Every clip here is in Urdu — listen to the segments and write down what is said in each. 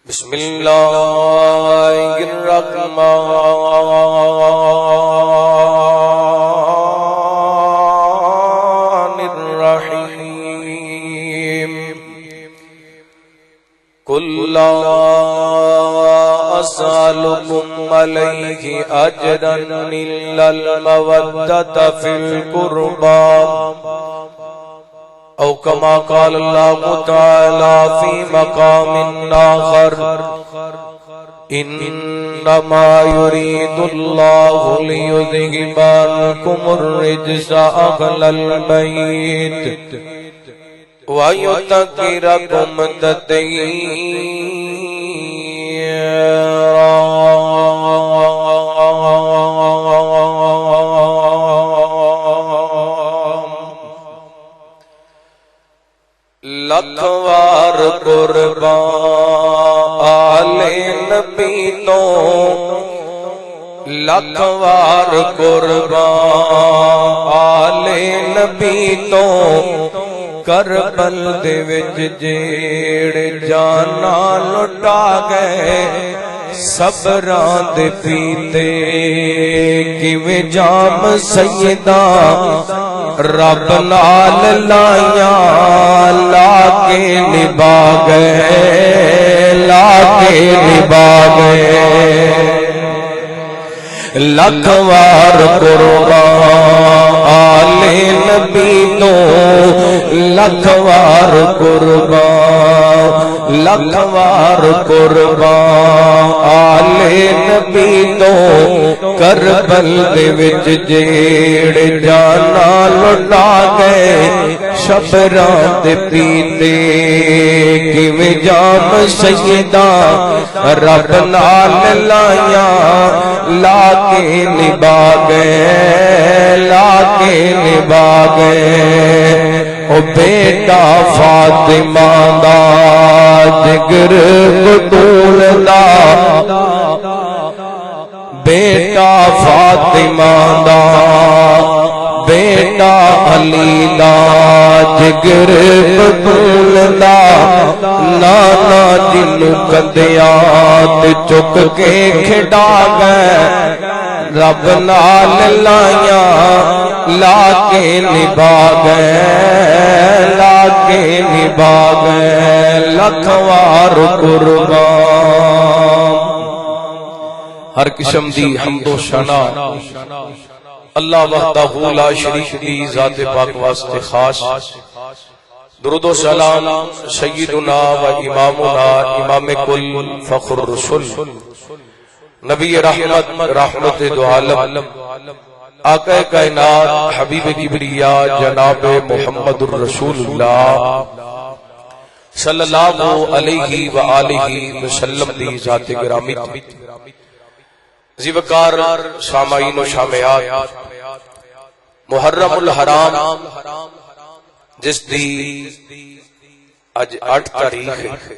بسم اللہ الرحمن الرحیم قل لا اسألكم علیہ اجرا الا المودۃ فی القربى او کما قال اللہ تعالی فی مقام آخر انما یرید اللہ لیذہب عنکم الرجس اہل البیت ویطہرکم تطہیرا لکھوار قربان آل نبی تو لکھوار قربان آل نبی تو کربل دے وچ جیڑ جانا لٹا گئے صبران دے پیتے کیویں جام سیدہ رب نال لائیاں لا کے نبھا گئے لا کے نبھا گئے لکھوار قربان آل نبی تو لکھوار قربان لکھوار قربان آل نبی تو کربل دے وچ جیڑ جانا لٹا گئے شبراں دے پیتے کیویں جام سیدہ رب نال لائیاں لا کے نبھا گئے لا کے نبھا گئے او بیٹا فاطمہ دا جگر بطول دا بیٹا فاطمہ دا بیٹا علی دا جگر بطول دا نانا جنوں کندیات چک کے کھڑا گئے رب نال لائیاں لا کے نبھا گئے لا کے نبھا گئے لکھوار قربان ہر قسم دی حمد و ثنا اللہ وحدہ لا شریک دی ذات پاک واسطے خاص درود و سلام سیدنا و امامنا امام کل فخر الرسل نبی رحمت رحمت دو عالم آقا کائنات حبیب کبریا جناب محمد الرسول اللہ صلی اللہ علیہ وآلہ وسلم دی ذات گرامی زیوکار سامعین و شامعات محرم الحرام جس دی اج 8 تاریخ ہے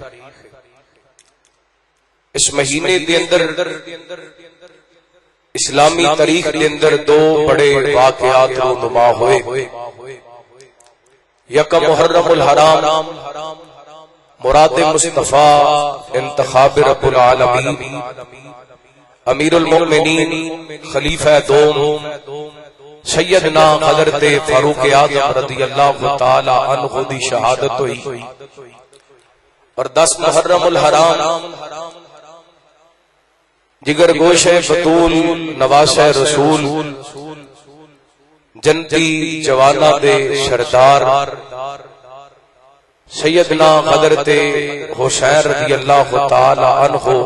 اس مہینے دے اندر اسلامی تاریخ دے اندر دو بڑے واقعات رونما ہوئے یکم محرم الحرام مراد مصطفیٰ انتخاب رب العالمین امیر المؤمنین خلیفہ دوم سیدنا حضرت فاروق اعظم رضی اللہ تعالی عنہ دی شہادت ہوئی اور 10 محرم الحرام جگر گوش بطول نواس رسول جنتی جوانہ دے سردار سیدنا حضرت حسین رضی اللہ تعالی عنہ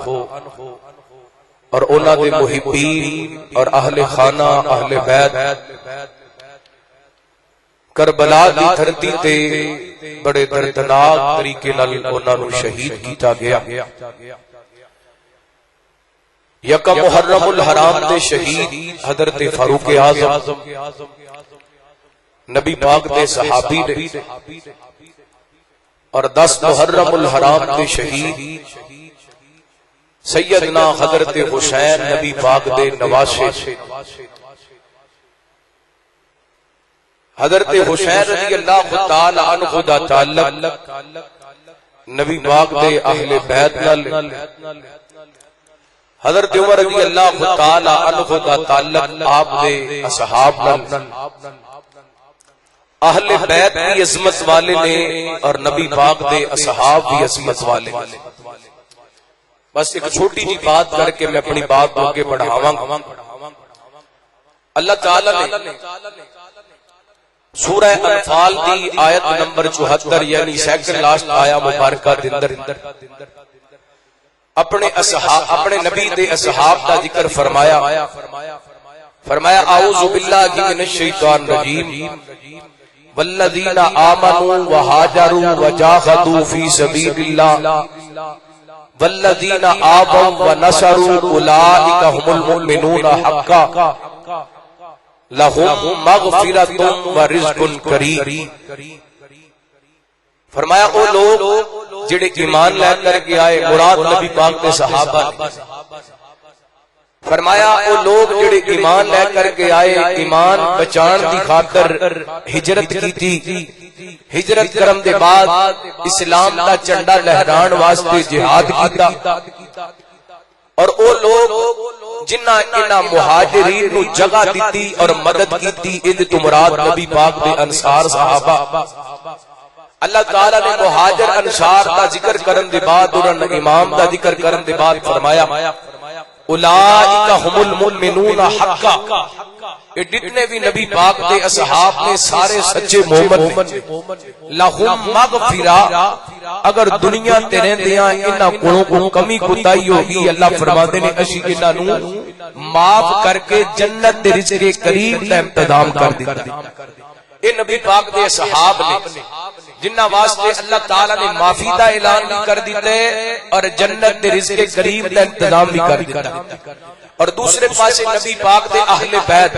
اور اونا دے محبین اور اہل خانہ اہل بیت کربلا دی دھرتی تے بڑے دردناک طریقے نال اونا نو شہید کیتا گیا یکم محرم الحرام دے شہید حضرت فاروق اعظم نبی پاک دے صحابی نے اور 10 محرم الحرام دے شہید سیدنا حضرت حسین نبی پاک دے نواسے حضرت حسین رضی اللہ تعالی عنہ دا تعلق نبی پاک دے اہل بیت نال حضرت عمر رضی اللہ تعالی عنہ دا تعلق آپ دے اصحاب نال اہل بیت کی عظمت والے نے اور نبی پاک دے اصحاب کی عظمت والے. بس ایک چھوٹی جی بات کر کے میں اپنی بات کو آگے بڑھاواں گا. اللہ تعالی نے سورہ انفال دی آیت نمبر 74 یعنی سیکنڈ لاسٹ آیا مبارکہ دے اندر اپنے نبی دے اصحاب دا ذکر فرمایا اعوذ باللہ من الشیطان الرجیم والذین آمنوا وہاجروا وجاہدوا فی سبیل اللہ والذین آووا ونصروا اولئک هم المؤمنون حقا لہم مغفرۃ ورزق کریم. فرمایا وہ لوگ جڑے ایمان لے کر کے آئے مراد نبی پاک کے صحابہ. فرمایا وہ لوگ جڑے ایمان لے کر کے آئے ایمان بچان دی خاطر ہجرت کی تھی. ہجرت کرم دے بعد اسلام دا جھنڈا لہران واسطے جہاد کیتا. اور وہ لوگ جنہ انہاں مہاجرین نو جگہ دیتی اور مدد کیتی ایں تو مراد نبی پاک دے انصار صحابہ. اللہ تعالی نے مہاجر انصار دا ذکر کرن دے بعد انہاں امام دا ذکر کرن دے بعد فرمایا اولئک هم المؤمنون حقا. یہ جتنے بھی نبی پاک دے اصحاب نے سارے سچے مومن نے. لہم مغفرہ اگر دنیا تے رہندیاں انہاں کو کمی کوتاہی ہوگی اللہ فرماتے نے اسی انہاں نو معاف کر کے جنت دے رزق کریم دا انتظام کر دیتا. اے نبی پاک دے اصحاب نے جنہ واسطے اللہ تعالی نے معافی دا اعلان بھی کر دیتا ہے اور جنت دے رزق کریم دا انتظام بھی کر دیتا. اور دوسرے پاسے نبی پاک دے اہل بیت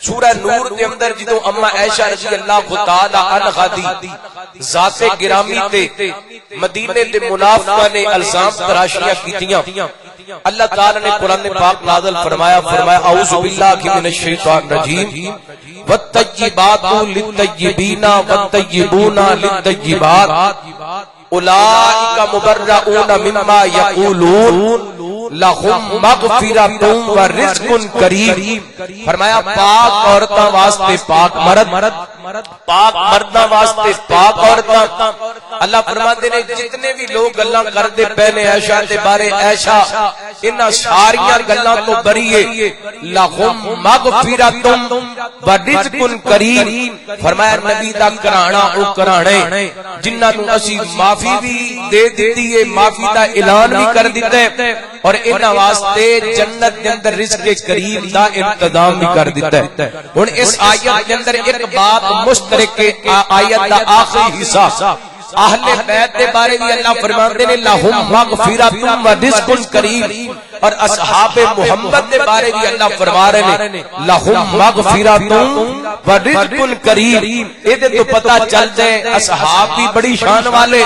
سورہ نور دے اندر جدوں اما عائشہ رضی اللہ تعالی عنہا دی ذات گرامی تے مدینے دے منافقاں نے الزام تراشیاں کیتیاں اللہ تعالی نے قرآن پاک نازل فرمایا اعوذ باللہ من الشیطان الرجیم والطیبات للطیبین والطیبون للطیبات اولئک مبرؤون مما یقولون لہم مغفرۃ ورزق کریم. فرمایا پاک عورتاں واسطے پاک مرد پاک مرداں واسطے پاک عورتاں. اللہ فرماتے نے جتنے بھی لوگ گلاں کردے پے نے عائشہ دے بارے عائشہ انہاں ساریاں گلاں تو بری ہے. لہم مغفرۃ ورزق کریم. فرمایا نبی دا گھرانا او گھرانے جنہاں نوں اسی معافی بھی دے دتی ہے معافی دا اعلان بھی کر دیتا ہے اور انہاں واسطے جنت دے اندر رزق کریم دا انتظام بھی کر دیتا ہے. ہن اس آیت کے اندر ایک بات مشترک آیت دا آخری حصہ اہل بیت دے بارے بھی اللہ فرماتے ہیں لہم مغفرۃ ورزق کریم. اور اصحاب محمد دے بارے بھی اللہ فرما رہے ہیں لہم مغفرۃ ورزق کریم. اے تو پتہ چلتا ہے اصحاب بھی بڑی شان والے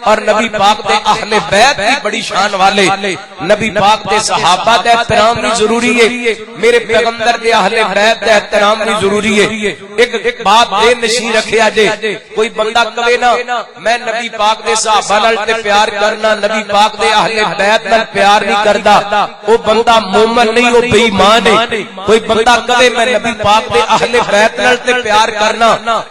اور نبی پاک دے اہل بیت بھی بڑی شان والے. نبی پاک دے صحابہ دا احترام بھی ضروری ہے میرے پیغمبر دے اہل بیت دا احترام بھی ضروری ہے. ایک بات دے نشین رکھیا جے کوئی بندہ کہے نا میں نبی پاک دے صحابہ نال تے پیار کرنا نبی پاک دے اہل بیت نال پیار نہیں کردا وہ بندہ مومن نہیں وہ بے ایمان ہے. کوئی بندہ کہے میں نبی پاک دے اہل بیت نال تے پیار کرنا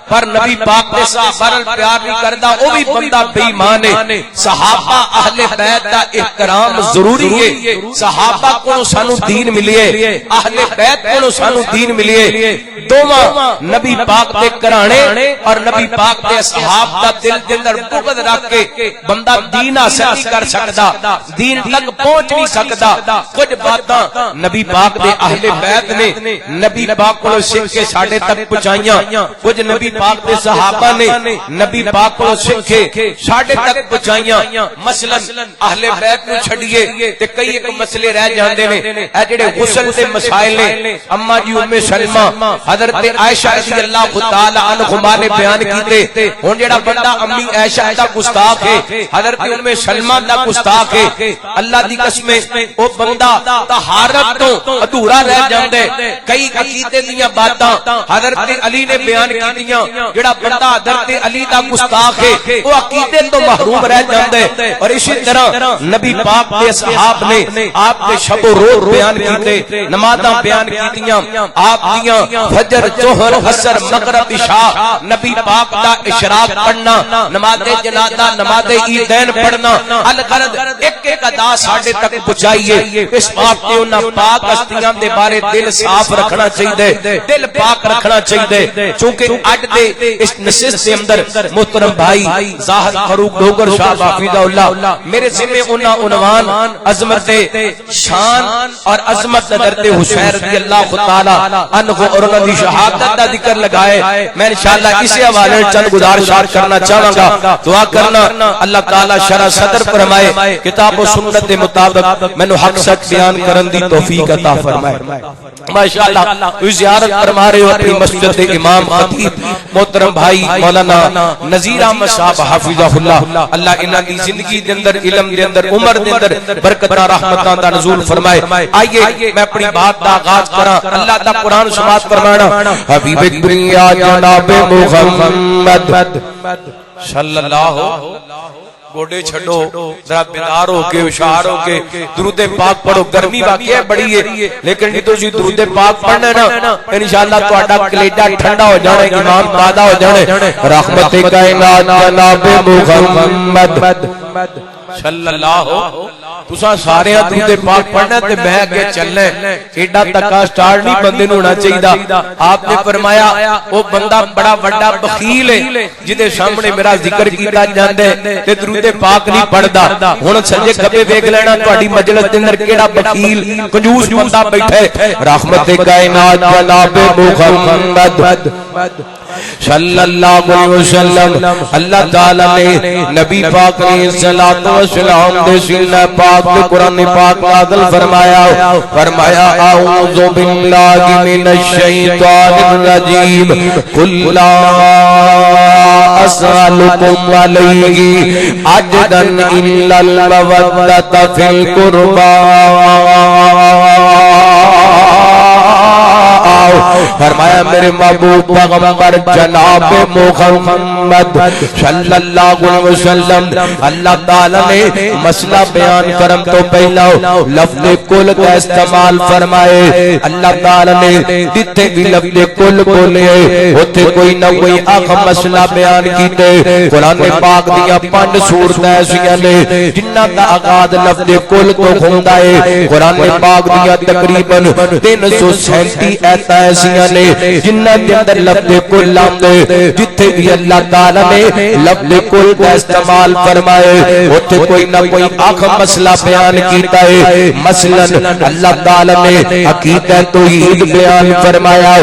پر نبی پاک دے صحابہ نال پیار نہیں کردا وہ بھی بندہ بے ایمان ہے. صحابہ اہل بیت دا احترام ضروری ہے. صحابہ کو سانو دین ملے اہل بیت کو سانو دین ملے. دوواں نبی پاک دے گھرانے اور نبی پاک دے اصحاب دا دل دے اندر بغض رکھ کے بندہ دین حاصل نہیں کر سکدا دین تک پہنچ نہیں سکدا. کچھ باتاں نبی پاک دے اہل بیت نے نبی پاک کو سیکھ کے ساڈے تک پہنچائیاں. کچھ نبی پاک دے صحابہ نے نبی پاک کو سیکھ کے ساڈے تک پہنچائیاں. مثلا اہل بیت نو چھڈیے تے کئی ایک مسئلے رہ جاندے نے. اے جڑے غسل دے مسائل نے اما جی ام سلمہ حضرت عائشہ رضی اللہ تعالی عنہما نے بیان کیتے. ہن جڑا بندہ امی عائشہ دا گستاخ ہے، حضرت ام سلمہ دا گستاخ ہے۔ اللہ دی قسم او بندہ طہارت تو ادھورا رہ جاندا ہے۔ کئی عقیدے دیاں باتاں حضرت علی نے بیان کیتیاں، جڑا بندہ حضرت علی دا گستاخ ہے وہ عقیدے تو محروم رہ جاندا ہے۔ اور اسی طرح نبی پاک کے اصحاب نے آپ کے شب و روز بیان کیتے، نمازاں بیان کیتیاں، آپ دیاں فجر ظہر عصر مغرب عشاء نبی پاک دا اشراق پڑھنا، نماز جنازہ نماز عیدین پڑھنا، الغرض ایک ایک ادا ساڈے تک پہنچائیے۔ اس بات تے انہاں پاک ہستیاں دے بارے دل صاف رکھنا چاہیے، دل پاک رکھنا چاہیے، چونکہ اج دے اس نشست کے اندر محترم بھائی ظاہر فاروق ڈوگر شاہ حفظہ اللہ میرے ذمہ انہاں عنوان عظمت شان اور عظمت حضرت حسین رضی اللہ تعالی عنہ اور انہاں دی شہادت دا ذکر لگائے۔ میں انشاءاللہ اسی حوالے چند گزارشات کرنا چاہوں گا، دعا کرنا اللہ تعالی شرح صدر فرمائے، کتاب و سنت کے مطابق مینوں حق سچ بیان کرن دی توفیق عطا فرمائے۔ ماشاءاللہ کوئی زیارت فرما رہے ہو اپنی مسجد کے امام خطیب محترم بھائی مولانا نذیر احمد صاحب حفظہ اللہ، اللہ انہاں دی زندگی دے اندر علم دے اندر عمر دے اندر برکتاں رحمتاں دا نزول فرمائے۔ آئیے میں اپنی بات دا آغاز کراں، اللہ دا قرآن سماعت فرمانا، حبیب دنیا جناب محمد صلی اللہ گوڑے چھڑو ذرا بیدار ہو کے ہوشیار ہو کے درود پاک پڑھو۔ گرمی واقعی ہے بڑی ہے لیکن جدوں جی درود پاک پڑھنا نا انشاءاللہ تہاڈا کلیجہ ٹھنڈا ہو جانا، ایمان تازہ ہو جانا۔ رحمت کائنات جناب محمد صلی اللہ تساں سارے درود پاک پڑھنا تے بہ کے چلنا، ایڈا تکا سٹارٹ نہیں بندے نوں ہونا چاہیے۔ آپ نے فرمایا وہ بندہ بڑا بڑا بخیل ہے جدے سامنے میرا ذکر کیتا جاندا ہے تے درود پاک نہیں پڑھدا۔ ہن سجے کبے ویکھ لینا تہاڈی مجلس دے اندر کیڑا بخیل کنجوس بندہ بیٹھا ہے۔ رحمت کائنات جناب محمد صلی اللہ علیہ وسلم اللہ تعالی نے نبی پاک علیہ الصلوۃ والسلام دے سینہ پاک دے قرآن پاک نازل فرمایا، فرمایا اعوذ باللہ من الشیطان الرجیم قل لا اسألکم علیہ اجرا الا المودۃ فی القربى۔ فرمایا میرے محبوب پیغمبر جناب محمد صلی اللہ علیہ وسلم اللہ تعالی نے مسئلہ بیان کرم تو پہلا لفظ کل کا استعمال فرمائے۔ اللہ تعالی نے جتنے بھی لفظ کل بولے ہوتے کوئی نہ کوئی اہم مسئلہ بیان کیتے۔ قرآن پاک دیا 5 سورتیں ایسیاں نے جنہاں دا آغاز لفظ کل تو ہوندا ہے۔ قرآن پاک دیا تقریباً 337 ایتاں ایسیاں نے جنہاں دے اندر لفظ کل آندے، جتھے بھی اللہ تعالی نے لفظ کل کا استعمال فرمائے اوتھے کوئی نہ کوئی اہم مسئلہ بیان کیتا ہے۔ مثلا اللہ تعالی نے عقیدہ توحید بیان فرمایا،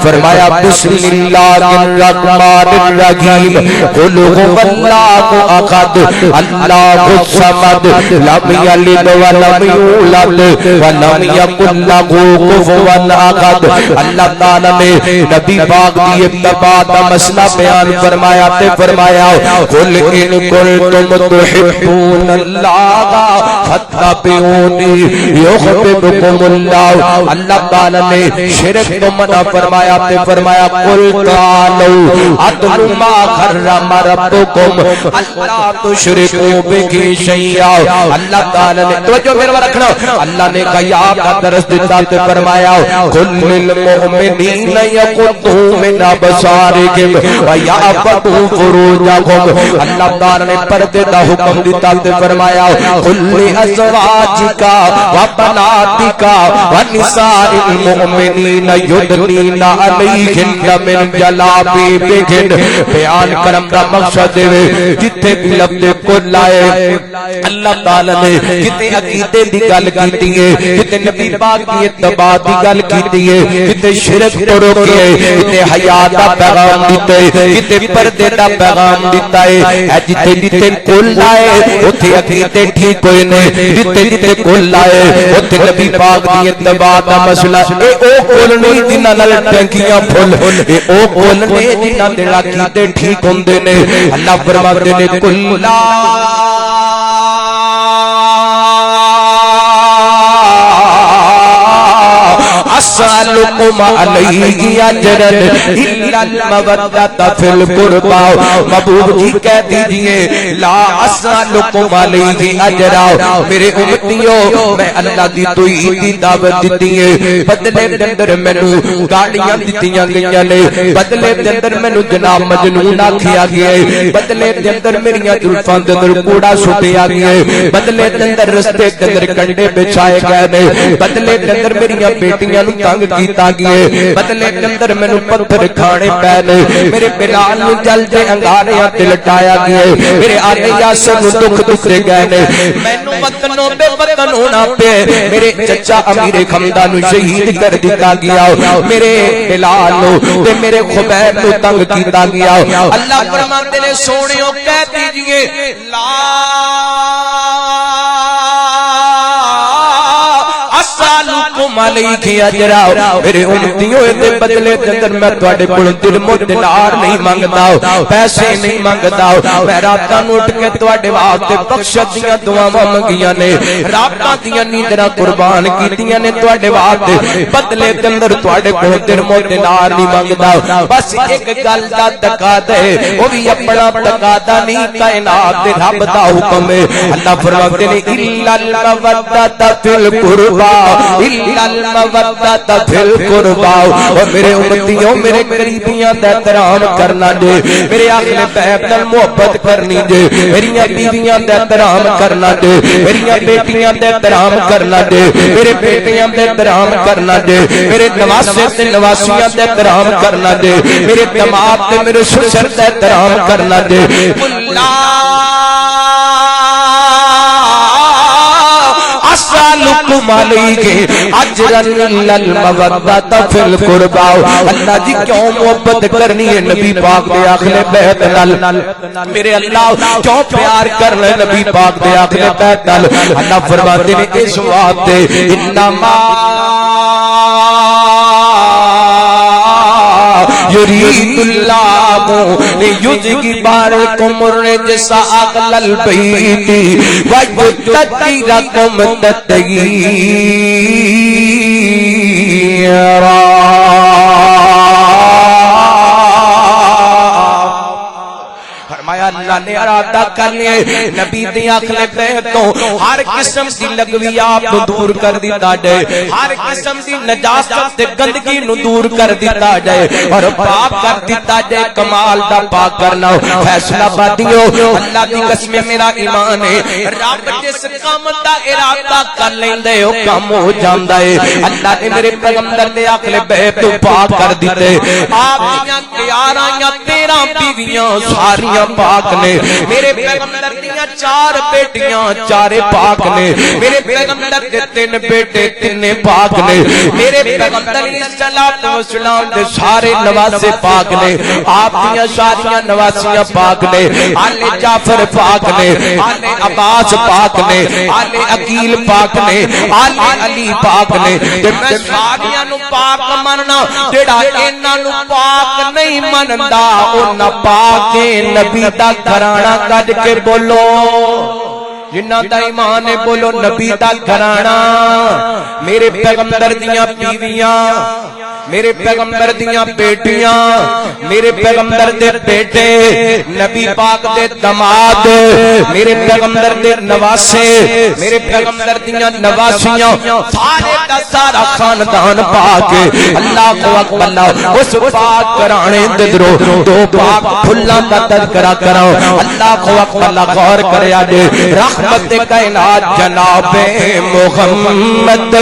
فرمایا بسم اللہ الرحمن الرحیم قل هو اللہ احد اللہ الصمد لم یلد ولم یولد ولم یکن له کفوا احد۔ اللہ تعالی نے نبی پاک دی ابتدا دا مسئلہ بیان فرمایا تے فرمایا قل ان کنتم تحبون اللہ فاتبعونی یحببکم اللہ۔ اللہ تعالی نے شرک تو منع فرمایا تے فرمایا قل تعالوا اتل ما حرم ربکم اللہ تشرکوا بہ شیئا۔ اللہ تعالی نے توجہ میرے رکھنا، اللہ نے کہا کا درس دیتا تے فرمایا قل للمؤمنین یغضوا من ابصارہم ویحفظوا فروجہم۔ اللہ تعالی نے پردے دا حکم دیتا تے فرمایا قل لازواجک وبناتک ونساء المؤمنین یدنین علیہن من جلابیبہن۔ بیان کرم دا مقصد ہے جتھے بھی لفظ کل آئے اللہ تعالی نے جتنے عقیدے دی گل کیتی ہے، جتنے نبی پاک دی اتباع دی گل کیتی ہے، جتنے کتے شرک تو روکے کتے حیا دا پیغام دیتے کتے پردے دا پیغام دیتا ہے جتے جتے کل آئے اتھے عقیدے ٹھیک ہوئے نے جتے جتے کل آئے اتھے نبی پاک دی اتباع دا مسئلہ اے او کل نہیں جنہ نال ٹینکیاں پھل اے او کل نہیں جنہ دے عقیدے ٹھیک ہوندے نے اللہ فرماتے نے کل اسالکم علیہ اجرا الا المودۃ فی القربى محبوب جی کہہ دیجئے لا اسالکم علیہ اجرا میرے امتیوں میں اللہ دی توحید دی دعوت دیتی ہے بدلے دے اندر مینوں گاڑیاں دتیاں گئیاں نے بدلے دے اندر مینوں جناب مجنون آکھیا گیا ہے بدلے دے اندر میریاں زلفاں دے اندر کوڑا سٹیا گیا ہے بدلے دے اندر رستے دے اندر کنڈے بچھائے گئے نے بدلے دے اندر میریاں بیٹیاں تنگ کیتا گئے بدلے کے اندر مینوں پتھر کھانے پے نے میرے بلال نو جل دے انگاریاں تے لٹایا گیا میرے آلے یاسر نو دکھ دتے گئے نے مینوں وطنوں بے وطن ہونا پے میرے چچا امیر خمدہ نو شہید کر دتا گیا میرے بلال نو تے میرے خبیب نو تنگ کیتا گیا اللہ فرماتے نے سونیو کہہ دیجئے لا اسالکم علیہ اجرا میرے امتیوں دے بدلے دے اندر میں تواڈے کول درہم و دینار نہیں منگدا پیسے نہیں منگدا میں راتاں نوں اٹھ کے تواڈے واسطے بخشش دیاں دعاواں منگیاں نے راتاں دیاں نیندراں قربان کیتیاں نے تواڈے واسطے بدلے دے اندر تواڈے کول درہم و دینار نہیں منگدا بس ایک گل دا تقاضا ہے او وی اپنا تقاضا نہیں کائنات دے رب دا حکم ہے اللہ فرماتے نے الا المودۃ فی القربى الا المودۃ فی القربى اور میرے امتیوں میرے قریبیاں دا احترام کرنا جے میرے اہل بیت نال محبت کرنی جے میریاں بیویاں دا احترام کرنا جے میریاں بیٹیاں دا احترام کرنا جے میرے بیٹیاں دا احترام کرنا جے میرے نواسے تے نواسیاں دا احترام کرنا جے میرے دماد تے میرے سسر دا احترام کرنا جے اسالکم علیہ اجرا الا المودۃ فی القربى اللہ جی کیوں محبت کرنی ہے نبی پاک دے اہل بیت نال میرے اللہ کیوں پیار کرنا ہے نبی پاک دے اہل بیت نال اللہ فرماتے ہیں اس واسطے انما یرید اللہ لیذہب عنکم الرجس اہل البیت ویطہرکم تطہیرا اللہ نے ارادہ کر لئے نبی دی اہل بیت تو ہر قسم دی لغوی آپ نو دور کر دیتا جائے ہر قسم دی نجاست تے گندگی نو دور کر دیتا جائے اور پاک کر دیتا جائے کمال دا پاک کرنا فیصلہ بادیو اللہ دی قسم میرا ایمان ہے رب جس کام دا ارادہ کر لیندے او کام ہو جاندا ہے اللہ نے میرے پیغمبر دے اہل بیت تو پاک کر دیتے آپ دیاں 11 یا 13 بیویاں ساریاں پاک نے میرے پیغمبر دیاں 4 بیٹیاں 4 پاک نے میرے پیغمبر دے 3 بیٹے 3 پاک نے میرے پیغمبر علیہ الصلوۃ والسلام دے سارے نواسے پاک نے آپ دیاں ساریاں نواسیاں پاک نے آل جعفر پاک نے آل عباس پاک نے آل عقیل پاک نے آل علی پاک نے تے میں ساریاں نو پاک مننا جڑا انہاں نو پاک نہیں مندا او نہ پاک نبی دا گھرانہ کڈ کے بولو جنہ دا ایمان ہے بولو نبی دا گھرانہ میرے پیغمبر دیاں بیویاں میرے پیغمبر دیاں بیٹیاں میرے پیغمبر دے بیٹے نبی پاک دے دماد میرے پیغمبر دے نواسے میرے پیغمبر دیاں نواسیاں سارے دا سارا خاندان پاک اللہ اکبر اللہ اس پاک گھرانے دے درو دو پاک پھلاں دا تذکرہ کراؤ اللہ اکبر اللہ غور کریا جے رحمت کائنات جناب محمد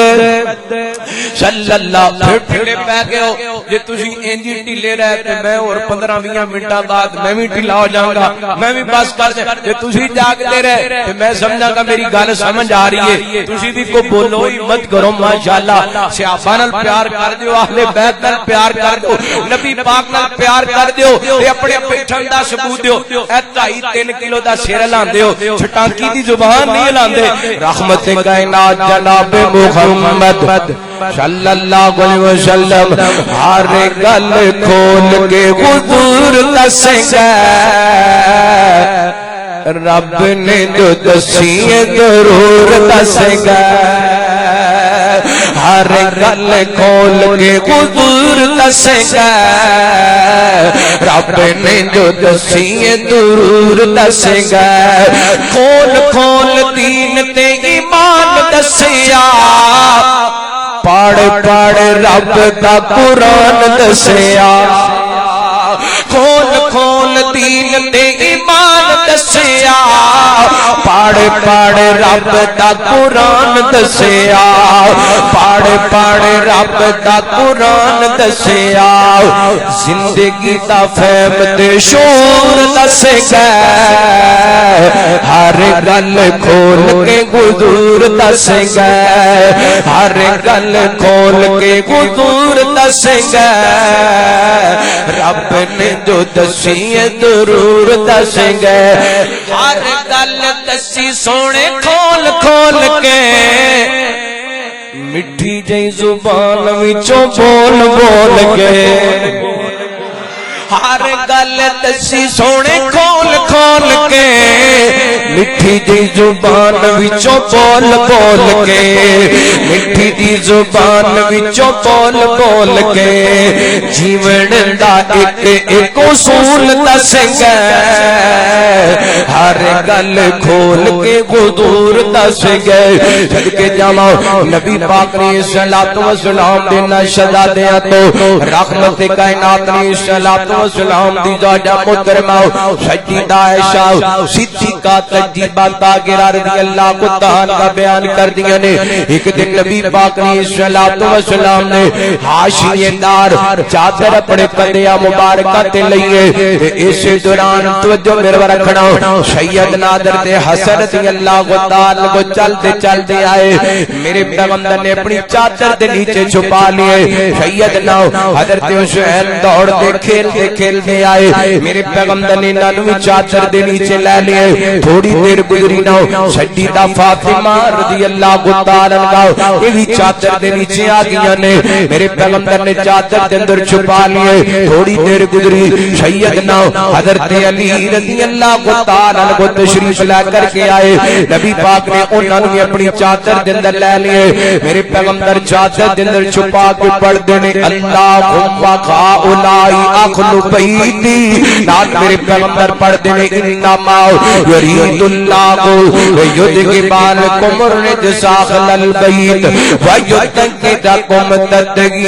صلی اللہ پھر ٹھلے پہ گئے ہو جے تسی انجی ٹھلے رہے تے میں اور 15-20 منٹاں بعد میں بھی ٹھلا ہو جاؤں گا میں بھی بس کر سے جے تسی جاگتے رہے تے میں سمجھا گا میری گل سمجھ آ رہی ہے تسی بھی کو بولو ہی مت کرو ماشاءاللہ صحابہ نال پیار کر دیو اہل بیت نال پیار کر دیو نبی پاک نال پیار کر دیو تے اپنے پیٹھن دا ثبوت دیو اے 2.5-3 کلو دا سر لاندے ہو چھٹانکی دی زبان نہیں لاندے رحمت کائنات جناب محمد صلی اللہ علیہ وسلم ہر گل کھول کے حضور دسیں گے رب نے جو دسی ضرور دسیں گے ہر گل کھول کے حضور دسیں گے رب نے جو دسی ضرور دسیں گے کھول کھول دین تے ایمان دسیا پڑھ پڑھ رب دا قرآن دسیا کھول کھول دین تے ایمان دسیا پڑھ پڑھ رب دا قرآن دسیا پڑھ پڑھ رب دا قرآن دسیا زندگی دا فہم تے شعور دسے گا ہر گل کھول کے حضور دسے گا ہر گل کھول کے حضور دسے گا رب نے جو دسی ضرور دسیں گے ہر گل دسی سونے کھول کھول کے مٹھی جئی زبان وچوں بول بول کے ہر گل دسی سونے کھول کھول کے مٹھی دی زبان وچوں بول بول کے مٹھی دی زبان وچوں بول بول کے جیون دا ایک اصول دسیں گے ہر گل کھول کے حضور دسیں گے جد کے جاواں نبی پاک علیہ الصلوۃ والسلام دے نشدا دیاں تو رحمت کائنات علیہ الصلوۃ والسلام دی زوجہ محترمہ سیدہ عائشہ صدیقہ تجربہ طاہرہ رضی اللہ تعالی کا بیان کر دیا نے ایک دن نبی پاک علیہ الصلوۃ والسلام نے حاشیے دار چادر اپنے کندھیاں مبارکہ تے لئیے تے اس دوران توجہ میرے رکھنا سیدنا حضرت حسن رضی اللہ تعالی کو چلتے چلتے آئے میرے پیغمبر نے اپنی چادر دے نیچے چھپا لیے سیدنا حضرت حسین دوڑتے کھیلتے کھیلتے آئے میرے پیغمبر نے نانوی چادر دے نیچے لے لیے تھوڑی دیر گزری نہ سیدہ فاطمہ رضی اللہ تعالی عنہا یہ بھی چادر دے نیچے آ گیا نے میرے پیغمبر نے چادر دے اندر چھپا لیے تھوڑی دیر گزری سیدنا حضرت علی رضی اللہ تعالی عنہ تشریف لا کر کے آئے نبی پاک نے انہاں نوں اپنی چادر دے اندر لے لیے میرے پیغمبر چادر دے اندر چھپا کے پڑھدے نے اللہم خاؤلائی اخلو بیتی نال میرے پیغمبر پڑھدے نے انما یرید اللہ ویدغب عنکم الرجس اہل البیت ویطہرکم تطہیرا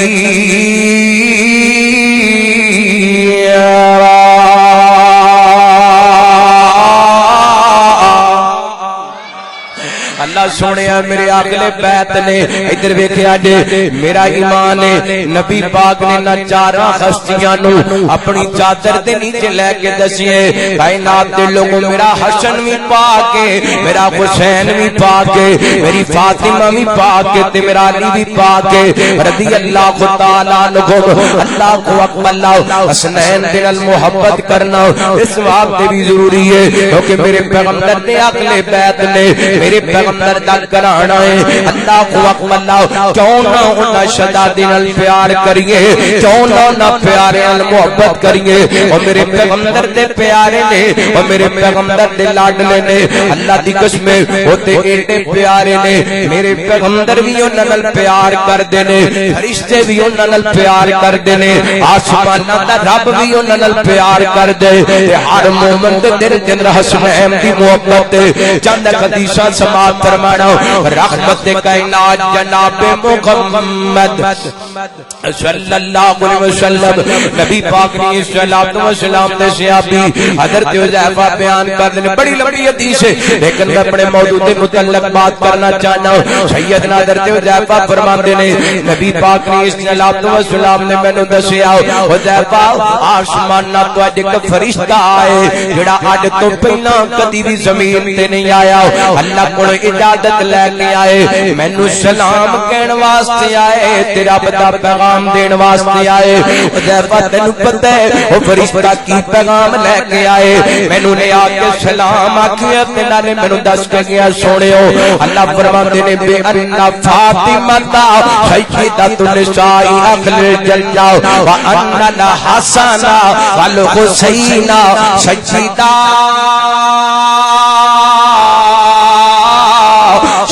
اللہ سونے میرے اگلے بیت نے ادھر ویکھیا جے میرا ایمان ہے نبی پاک نے نہ چاراں ہستیاں نو اپنی چادر دے نیچے لے کے دسیے کائنات دے لوگوں میرا حسن بھی پاک ہے میرا حسین بھی پاک ہے میری فاطمہ بھی پاک ہے تے میرا علی بھی پاک ہے رضی اللہ تعالی عنہ اللہ کو اکبر حسنین دے نال محبت کرنا اس وقت بھی ضروری ہے کیونکہ میرے پیغمبر دے اگلے بیت نے میرے پیغمبر دا کرانا ہے اللہ کو اکبر کیوں نہ انہاں شہزادے نال پیار کریے کیوں نہ پیارے نال محبت کریے اور میرے پیغمبر دے پیارے نے اور میرے پیغمبر دے لاڈلے نے اللہ دی قسم ہوتے ایڈے پیارے نے میرے پیغمبر بھی انہاں نال پیار کردے نے فرشتے بھی انہاں نال پیار کردے نے آسماناں دا رب بھی انہاں نال پیار کردے تے ہر مومن دے دل دے اندر حسنین دی محبت چند حدیثاں سماعت فرمانا رحمت کائنات جناب محمد صلی اللہ علیہ وسلم نبی پاک نے صلوات و سلام دے صحابی حضرت حذیفہ بیان کر دے بڑی لمبی حدیث ہے لیکن میں اپنے موضوع کے متعلق بات کرنا چاہنا ہوں سیدنا حضرت حذیفہ فرماتے ہیں نبی پاک نے صلوات و سلام نے مینوں دسیا حذیفہ آسمان نہ تو اج ایک فرشتہ آئے جڑا اج تو پہلا کدی بھی زمین تے نہیں آیا اللہ کول اجازت لے کے آئے مینوں سلام کہن واسطے آئے تیرا بڑا پیغام دین واسطے آئے حذیفہ تینوں پتہ ہے او فرشتہ کی پیغام لے کے آئے مینوں نے آ کے سلام آکھیا تے نالے مینوں دس کے گیا سونےو اللہ فرماندے نے بے ان فاطمہ سیدۃ النساء اہل الجنہ وان الحسن والحسین سیدہ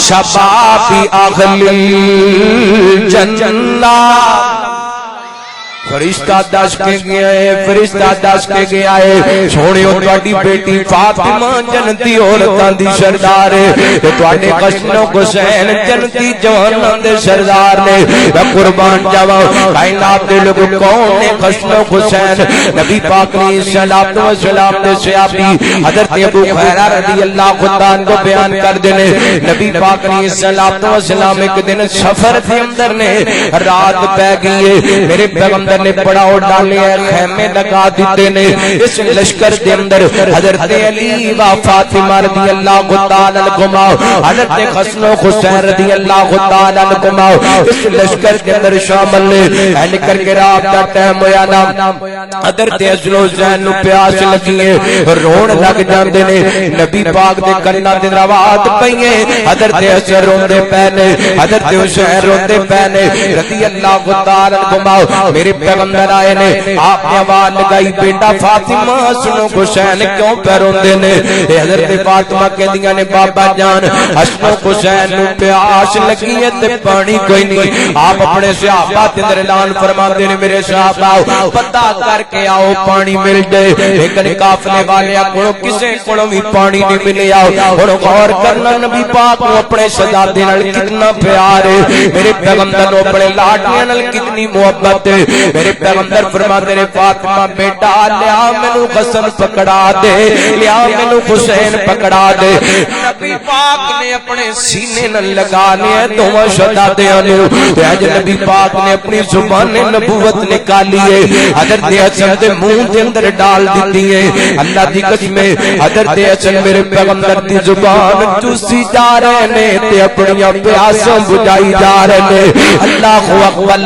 شباب اہل الجنہ فرشتہ دس کے گیا ہے فرشتہ دس کے گیا ہے سونےو تہاڈی بیٹی فاطمہ جنتی عورتاں دی سردار ہے تے تہاڈے حسن و حسین جنتی جواناں دے سردار نے میں قربان جاواں کائنات دے لوگ کون نے حسن و حسین نبی پاک نے صلوات و سلام دے صحابی حضرت ابو ہریرہ رضی اللہ تعالی عنہ بیان کر دے نے نبی پاک نے صلوات و سلام ایک دن سفر دے اندر نے رات پے گئی ہے میرے پیغمبر نے پڑاؤ ڈالے خیمے لگا دیتے نے اس لشکر دے اندر حضرت علی و فاطمہ رضی اللہ تعالی عنہما حضرت حسن و حسین رضی اللہ تعالی عنہما اس لشکر دے اندر شامل نے این کر کے رات دا ٹائم ہویا نا حضرت حسن و حسین نو پیاس لگی ہے رون لگ جاندے نے نبی پاک دے کناں تے روات پئیے حضرت حسن روندے پے نے حضرت حسین روندے پے نے رضی اللہ تعالی عنہما میرے پیغمبر آئے نے آپ نے آواز لگائی بیٹا فاطمہ حسن و حسین کیوں پہ روندے نے حضرت فاطمہ کہندیاں نے بابا جان حسن و حسین نو پیاس لگی ہے تے پانی کوئی نہیں آپ اپنے صحابہ تے اعلان فرماندے نے میرے صحابہ پتہ کر کے آؤ پانی مل جائے لیکن قافلے والے کولوں کسے کولوں بھی پانی نہیں ملیا ہن غور کرنا نبی پاک نو اپنے شہزادے نال کتنا پیار ہے میرے پیغمبر نو اپنے لاڈلیاں نال کتنی محبت ہے میرے پیغمبر فرماتے نے فاطمہ بیٹا لیا مینوں حسن پکڑا دے لیا مینوں حسین پکڑا دے نبی پاک نے اپنے سینے نال لگا لیا دوواں شہزادیاں نے تے اج نبی پاک نے اپنی زبان نبوت نکالی ہے حضرت حسن دے منہ دے اندر ڈال دتی ہے اللہ دی قسم حضرت حسن میرے پیغمبر دی زبان چوسی جا رہے نے تے اپنی پیاساں بجائی جا رہے نے اللہ اکبر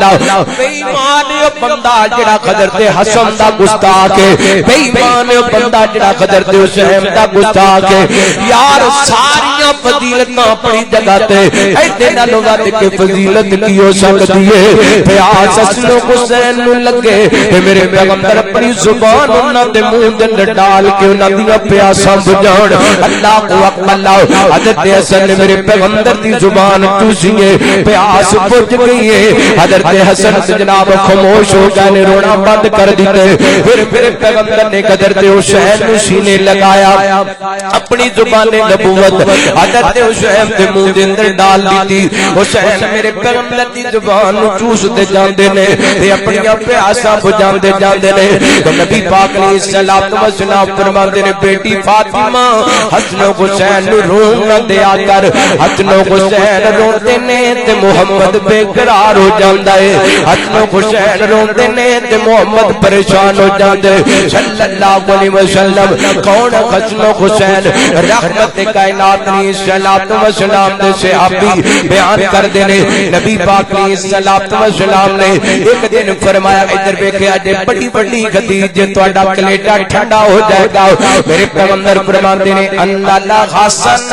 بے ایمان بندہ جڑا حضرت حسن دا گستاخ ہے بے ایمان بندہ جڑا حضرت حسین دا گستاخ ہے یار ساری فضیلتاں اپنی جگہ تے ایڈے نالوں ود کے فضیلت کی ہو سکتی ہے پیاس حسن و حسین نو لگے تے میرے پیغمبر اپنی زبان انہاں دے منہ دے اندر ڈال کے انہاں دی پیاساں بجھاؤن اللہ اکبر حضرت حسن نے میرے پیغمبر دی زبان چوسی ہے پیاس بجھ گئی ہے حضرت حسن جناب خاموش ہو گئے رونا بند کر دیتے پھر پیغمبر نے حضرت حسین نو سینے لگایا اپنی زبان نبوت حضرت حسین دے منہ دے اندر ڈال دیتی حسین میرے پیغمبر دی زبان نو چوستے جاندے نے تے اپنی پیاساں بجھاندے جاندے نے تو نبی پاک علیہ الصلوۃ والسلام فرماندے نے بیٹی فاطمہ حسن و حسین نو رون نہ دیا کر حسن و حسین روندے نے تے محمد بے قرار ہو جاندا ہے حسن و حسین روندے نے تے محمد پریشان ہو جاندے صلی اللہ علیہ وسلم کون حسن و حسین رحمت کائنات نے صلوات و سلام دے صحابی بیان کر دے نے نبی پاک نے صلوات و سلام نے ایک دن فرمایا ادھر دیکھیا جے بڑی بڑی خدیج تہاڈا کلیجا ٹھنڈا ہو جائے گا میرے پیغمبر فرماتے نے ان اللہ حسن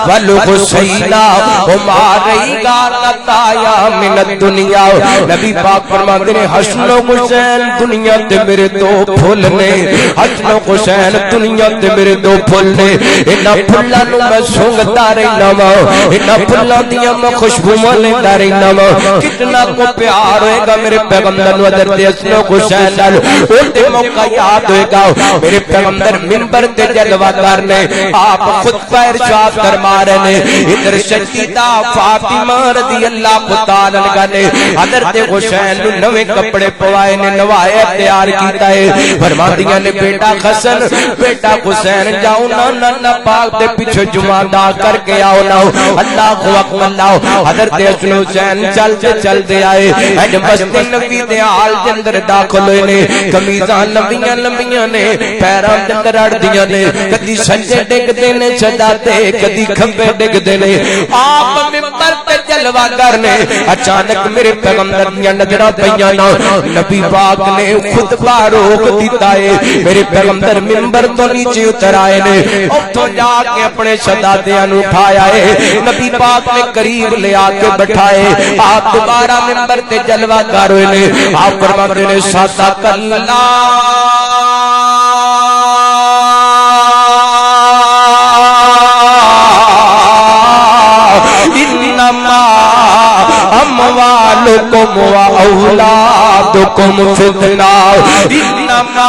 والحسین ہما رہی گا لتایا من الدنیا نبی پاک فرماتے نے حسن و حسین دنیا تے میرے دو پھول نے حسن و حسین دنیا تے میرے دو پھول نے انہاں پھلاں نوں میں سونگدا رہنا وا انہاں پھلاں دیاں میں خوشبو لینا رہنا وا کتنا کو پیار ہوئے گا میرے پیغمبر نو حضرت حسن و حسین نال اونتے موقع یاد ہوئے گا میرے پیغمبر منبر تے جلوہ کرنے آپ خطبہ ارشاد فرما رہے ہیں ادھر سیدہ فاطمہ رضی اللہ تعالی عنہا نے حضرت حسین نو نویں کپڑے پوائے نے نوائے تیار کیتا ہے فرماندیاں نے بیٹا حسن بیٹا حسین جاؤ نا پاک دے پیچھے جمعہ دا کر کے آؤ نا اللہ اکبر اللہ حضرت حسن حسین چل دے آئے اج بستے نبی دے حال دے اندر داخل ہوئے نے قمیضاں لمبیاں لمبیاں نے پیراں دے اندر اڑدیاں نے کدی سجے ڈگدے نے چڑھاتے کدی کھمبے ڈگدے نے آپ منبر تے جلوہ کرنے اچانک میرے پیغمبر دیاں نظراں پیاں نا نبی پاک نے خطبہ روک دیتا ہے میرے پیغمبر منبر تو نیچے اتر آئے نے اوتھوں جا کے اپنے شہزادیاں نو اٹھایا ہے نبی پاک نے قریب لے آ کے بٹھائے آپ دوبارہ منبر تے جلوہ کر ہوئے نے آپ فرماتے نے صدق اللہ اموالکم و اولادکم فتنہ انما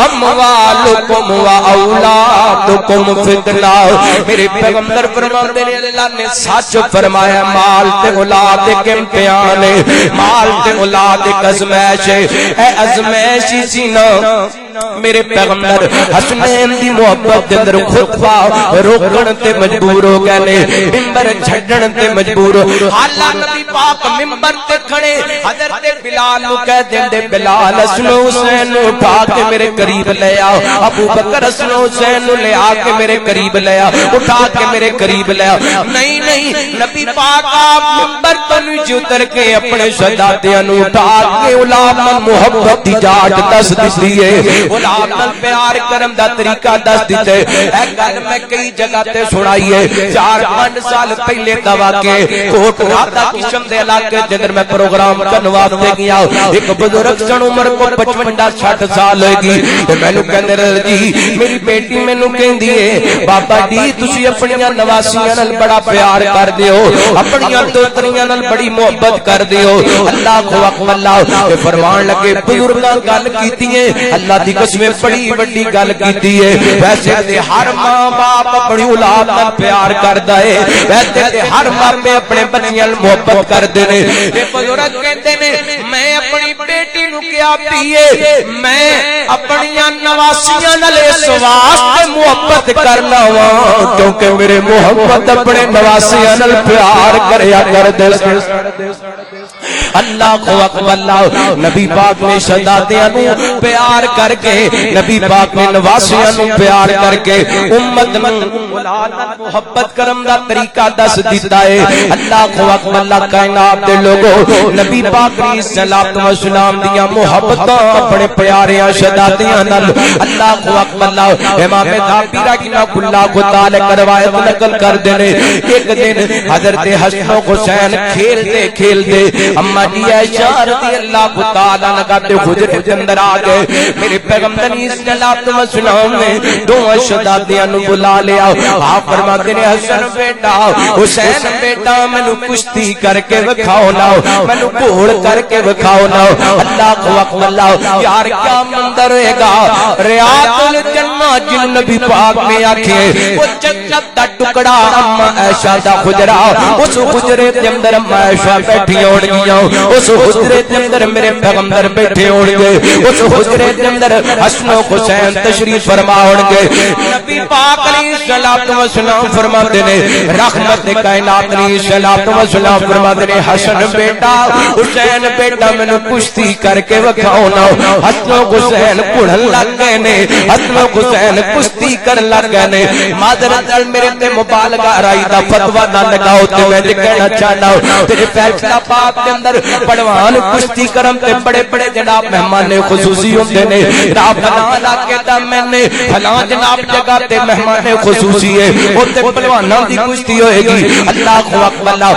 اموالکم و اولادکم فتنہ میرے پیغمبر فرماتے ہیں اللہ نے سچ فرمایا مال تے اولاد ایک امتحان ہے مال تے اولاد ایک ازمائش ہے اے ازمائش سی نا میرے پیغمبر حسنین دی محبت دے اندر خطبہ روکن تے مجبور ہو گئے نے منبر چھڈن تے مجبور ہو حالہ نبی پاک منبر تے کھڑے حضرت بلال نو کہہ دیندے بلال حسن حسین نو اٹھا کے میرے قریب لے آؤ ابو بکر حسن حسین نو لے آ کے میرے قریب لے آؤ اٹھا کے میرے قریب لے آؤ نہیں نبی پاک آپ منبر تو نیچے اتر کے اپنے شہزادیاں نو اٹھا کے اولاد محبت دی جاٹ دس دتی ہے اولاد نال پیار کرم دا طریقہ دس دتے اے گل میں کئی جگہ تے سنائی ہے 4-5 سال پہلے دا واقعہ کوٹ راتا قسم دے علاقے جدر میں پروگرام کرن واسطے گیا ایک بزرگ سن عمر کو 55-60 سال ہوئے گی تے مینوں کہندے جی میری بیٹی مینوں کہندی ہے بابا جی تسی اپنیاں نواسیاں نال بڑا پیار کر دیو اپنیاں دوتریاں نال بڑی محبت کر دیو اللہ اکبر اللہ تے فرمان لگے بزرگاں گل کیتی ہے اللہ دی قسم بڑی بڑی گل کیتی ہے ویسے تے ہر ماں باپ اپنی اولاد نال پیار کردا ہے ویسے تے ہر باپ اپنے بچیاں نال محبت کردے نے تے بزرگ کہندے نے میں اپنی بیٹی نو کیا پیے میں اپنی نواسیاں نال اس واسطے محبت کرنا وا کیونکہ میرے محبت اپنے نواسیاں نال پیار کریا کردے اللہ اکبر اللہ نبی پاک نے شہزادیاں نو پیار کر کے نبی پاک نے نواسیاں نو پیار کر کے امت نو اولاد محبت کرم دا طریقہ دس دیتا ہے اللہ اکبر اللہ کائنات دے لوگوں نبی پاک علیہ الصلوۃ والسلام دیاں محبتاں اپنے پیاریاں شہزادیاں نال اللہ اکبر اللہ امام ذابی رحمہ اللہ تعالی روایت نقل کردے نے ایک دن حضرت حسن و حسین کھیلتے اما جی عائشہ رضی اللہ تعالی عنہا دے حجرے دے اندر آ گئے میرے پیغمبر صلی اللہ علیہ وسلم نے دونوں شہزادیاں نو بلا لیا آپ فرماتے ہیں حسن بیٹا حسین بیٹا مینوں کشتی کر کے وکھاؤ نا مینوں گھوڑ کر کے وکھاؤ نا اللہ اکبر اللہ یار کیا منظر ہے گا ریاض الجنہ جن نبی پاک نے آکھے وہ جنت دا ٹکڑا اما عائشہ دا حجرہ اس حجرے دے اندر اما عائشہ بیٹھی ہون گیاں اس حجرے دے اندر میرے پیغمبر بیٹھے ہون گے اس حجرے دے اندر حسن و حسین تشریف فرما ہون گے نبی پاک علیہ الصلوۃ والسلام فرماتے نے رحمت کائنات علیہ الصلوۃ والسلام فرماتے نے حسن بیٹا حسین بیٹا مینوں کشتی کر کے وکھاؤ نا حسن و حسین کڑھن لگ گئے نے حسن و حسین کشتی کر لگ گئے نے معذرت میرے تے مبالغہ رائی دا فتویٰ نہ لگاؤ تے میں کہنا چاہنا ہوں تیرے فیصلہ پاک کے اندر پڑوان کشتی کرم تے بڑے بڑے جناب مہمان خصوصی ہوندے نے رب فلاں علاقے دا میں نے فلاں جناب جگہ تے مہمان خصوصی ہے اوتے پہلواناں دی کشتی ہوئے گی اللہ اکبر فلاں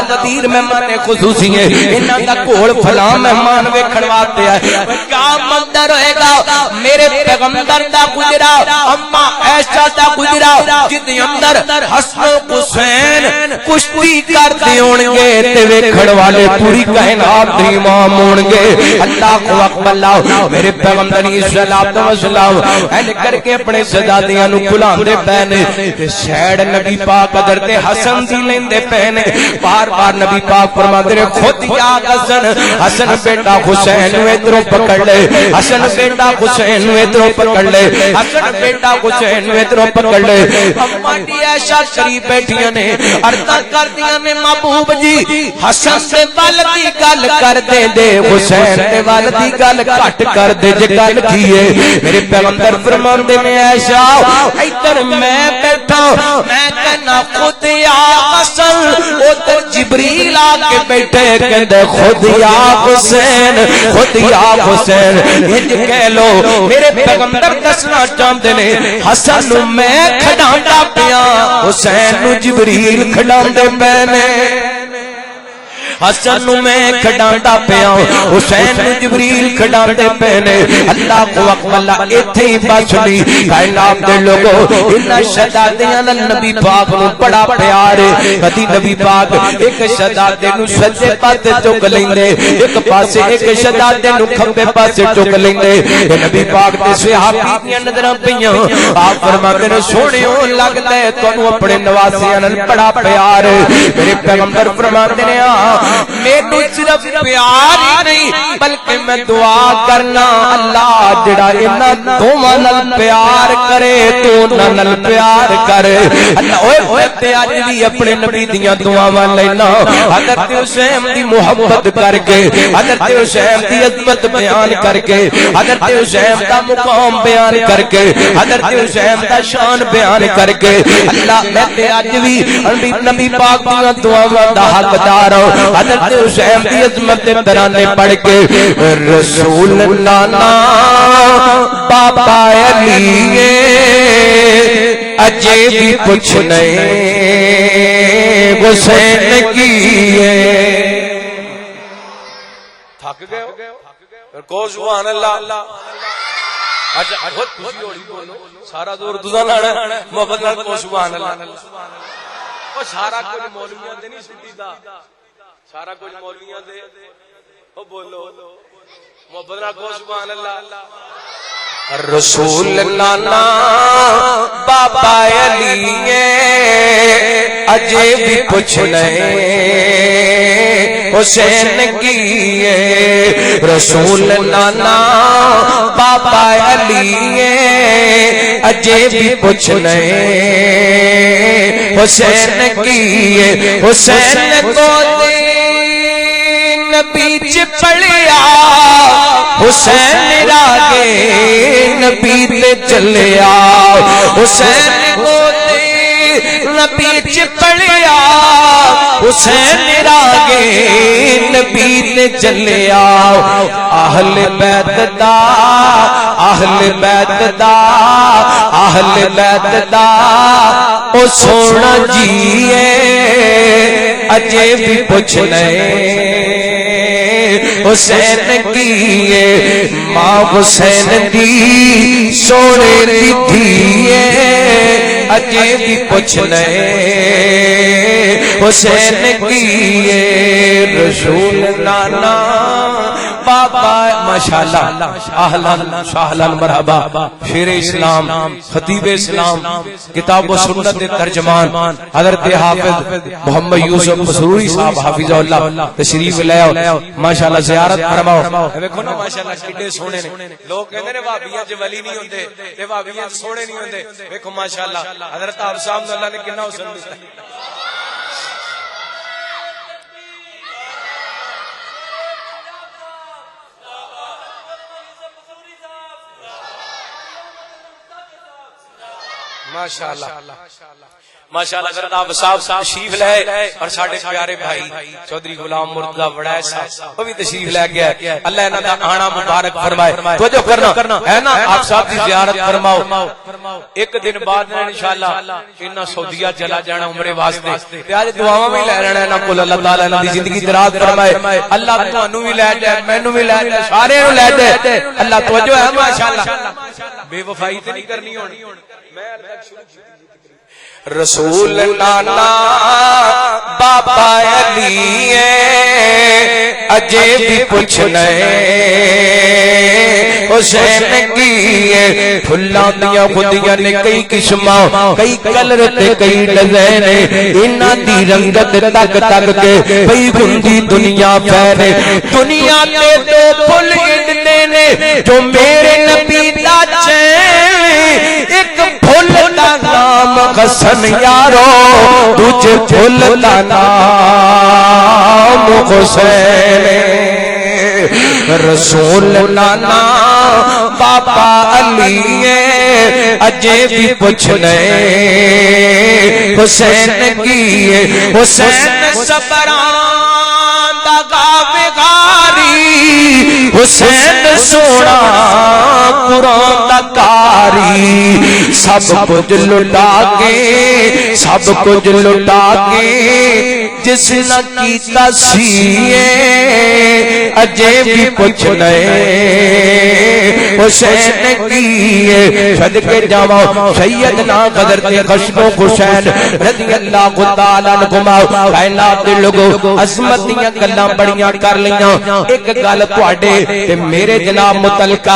غدیر مہمان خصوصی ہے انہاں دا کول فلاں مہمان ویکھن واسطے آئے کیا منظر ہوئے گا میرے پیغمبر دا گزرا اما عائشہ دا گزرا جدی اندر حسن و حسین کشتی کرتے ہونگے تے ویکھن والے پوری کائنات دی امام ہونگے اللہ اکبر اللہ میرے پیغمبر صلی اللہ علیہ وسلم اہل کر کے اپنے شہزادیاں نو بلاندے پہنے تے سیڑ نبی پاک حضرت حسن دی لیندے پہنے بار بار نبی پاک فرماندے نے خود یا حسن حسن بیٹا حسین نو ادھروں پکڑ لے حسن بیٹا حسین نو ادھروں پکڑ لے حسن بیٹا حسین نو ادھروں پکڑ لے اما دی عائشہ قریب بیٹھیاں نے عرض کردیاں نے محبوب جی حسن سے والدی گل کر دے دے حسین دے والدی گل کٹ کر دے جے گل کیے میرے پیغمبر فرماندے نے عائشہ ادھر میں بیٹھا میں کہنا خود یا حسن ادھر جبریل آ کے بیٹھے کہندے خود یا حسین خود یا حسین انج کہہ لو میرے پیغمبر دسنا چاہندے نے حسن نو میں کھڈاندا پیا حسین نو جبریل کھڈاندے پئے حسن نو میں کھڈاندا پیا حسین نو جبریل کھڈاندے پئے نے اللہ اکبر اللہ ایتھے ہی بس نہیں کائنات دے لوگو انہاں شہزادیاں نال نبی پاک نو بڑا پیار ہے کدی نبی پاک ایک شہزادے نو سجے پاسے چک لیندے ایک پاسے ایک شہزادے نو کھبے پاسے چک لیندے نبی پاک تے صحابی دیاں نظراں پیاں آپ فرماندے نے سونیو لگدا ہے تانوں اپنے نواسیاں نال بڑا پیار ہے میرے پیغمبر فرماندے نے میرے صرف پیار ہی نہیں بلکہ میں دعا کرنا اللہ جڑا انہاں دوواں نال پیار کرے تو انہاں نال پیار کرے اللہ اوے تے اج بھی اپنے نبی دیاں دعاواں لینا حضرت حسین دی محبت کر کے حضرت حسین دی عظمت بیان کر کے حضرت حسین دا مقام بیان کر کے حضرت حسین دا شان بیان کر کے اللہ میں تے اج بھی نبی پاک دیاں دعاواں دا حقدار ہوں حضرت حسین دی عظمت دے ترانے پڑھ کے رسول نانا بابا علی اجے بھی کچھ نہیں حسین کی تھک گئے کو سبحان اللہ اچھا بہت خوشی ہوئی بولو سارا دور تساں لانا محبت نال کو سبحان اللہ او سارا کچھ مولویاں دے نہیں سٹی دا سارا کچھ مولویاں دے او بولو محبت نال کو سبحان اللہ رسول نانا بابا علی اجے بھی کچھ نہیں حسین کی رسول نانا بابا علی اجے بھی کچھ نہیں حسین کی حسین کو نبی چپڑیا حسین راگے نبی تے چلیا حسین کو نبی چپڑیا حسین راگے نبی تے چلیا اہل بیت دا اہل بیت دا اہل بیت دا او سونا جیے اجے بھی پوچھ نہیں حسین کی ماں حسین دی سونے دی دھیے اجے بھی کچھ نہیں حسین کی رسول نانا بابا ماشاءاللہ اہلا سہلا مرحبا شیر اسلام خطیب اسلام کتاب و سنت ترجمان حضرت حافظ محمد یوسف مسروری صاحب حافظہ اللہ تشریف لے آؤ ماشاءاللہ زیارت فرماؤ دیکھو نا ماشاءاللہ کتنے سونے نے لوگ کہندے نے وہابیاں چ ولی نہیں ہوندے تے وہابیاں چ سونے نہیں ہوندے دیکھو ماشاءاللہ حضرت آپ صاحب اللہ نے کتنا حسن دتا ماشاءاللہ ماشاءاللہ ذرا آپ صاحب تشریف لائے اور ساڈے پیارے بھائی چودھری غلام مرتضی وڑائے صاحب وہ بھی تشریف لے گیا اللہ انہاں دا آنا مبارک فرمائے توجہ کرنا ہے نا آپ صاحب دی زیارت فرماؤ ایک دن بعد انشاءاللہ انہاں سعودیہ چلا جانا عمرے واسطے تے اج دعاواں وی لے لینا انہاں کول اللہ تعالی انہاں دی زندگی دراز فرمائے اللہ تانوں وی لے جائے مینوں وی لے جائے سارے نوں لے جائے اللہ توجہ ہے ماشاءاللہ بے وفائی تے نہیں کرنی ہونی رسول نانا بابا علی اجے بھی پوچھنے حسین کی پھلاں دیاں خودیاں نے کئی قسماں کئی کلر تے کئی ڈیزائن انہاں دی رنگت تک تک کے بھئی گندی دنیا پھیلے دنیا تے دو پھل اڑنے نے جو میرے نبی دا چین ایک پھل دا نام حسن یارو تجھے پھل دا نام حسین رسول نانا بابا علی اجے بھی پوچھنے حسین کی حسین صبران دا گاوے غاری حسین سونا قرآن دا کاری سب کچھ لٹا کے سب کچھ لٹا کے جس نہ کیتا سیے اجے بھی پوچھنے حسین کی صدقے جاواں سیدنا حضرت خشب و حسین رضی اللہ تعالی عنہما کائنات دے لوگو عظمت دیاں گلاں بڑیاں کر لیاں ایک گل تواڈے تے میرے جناب متعلق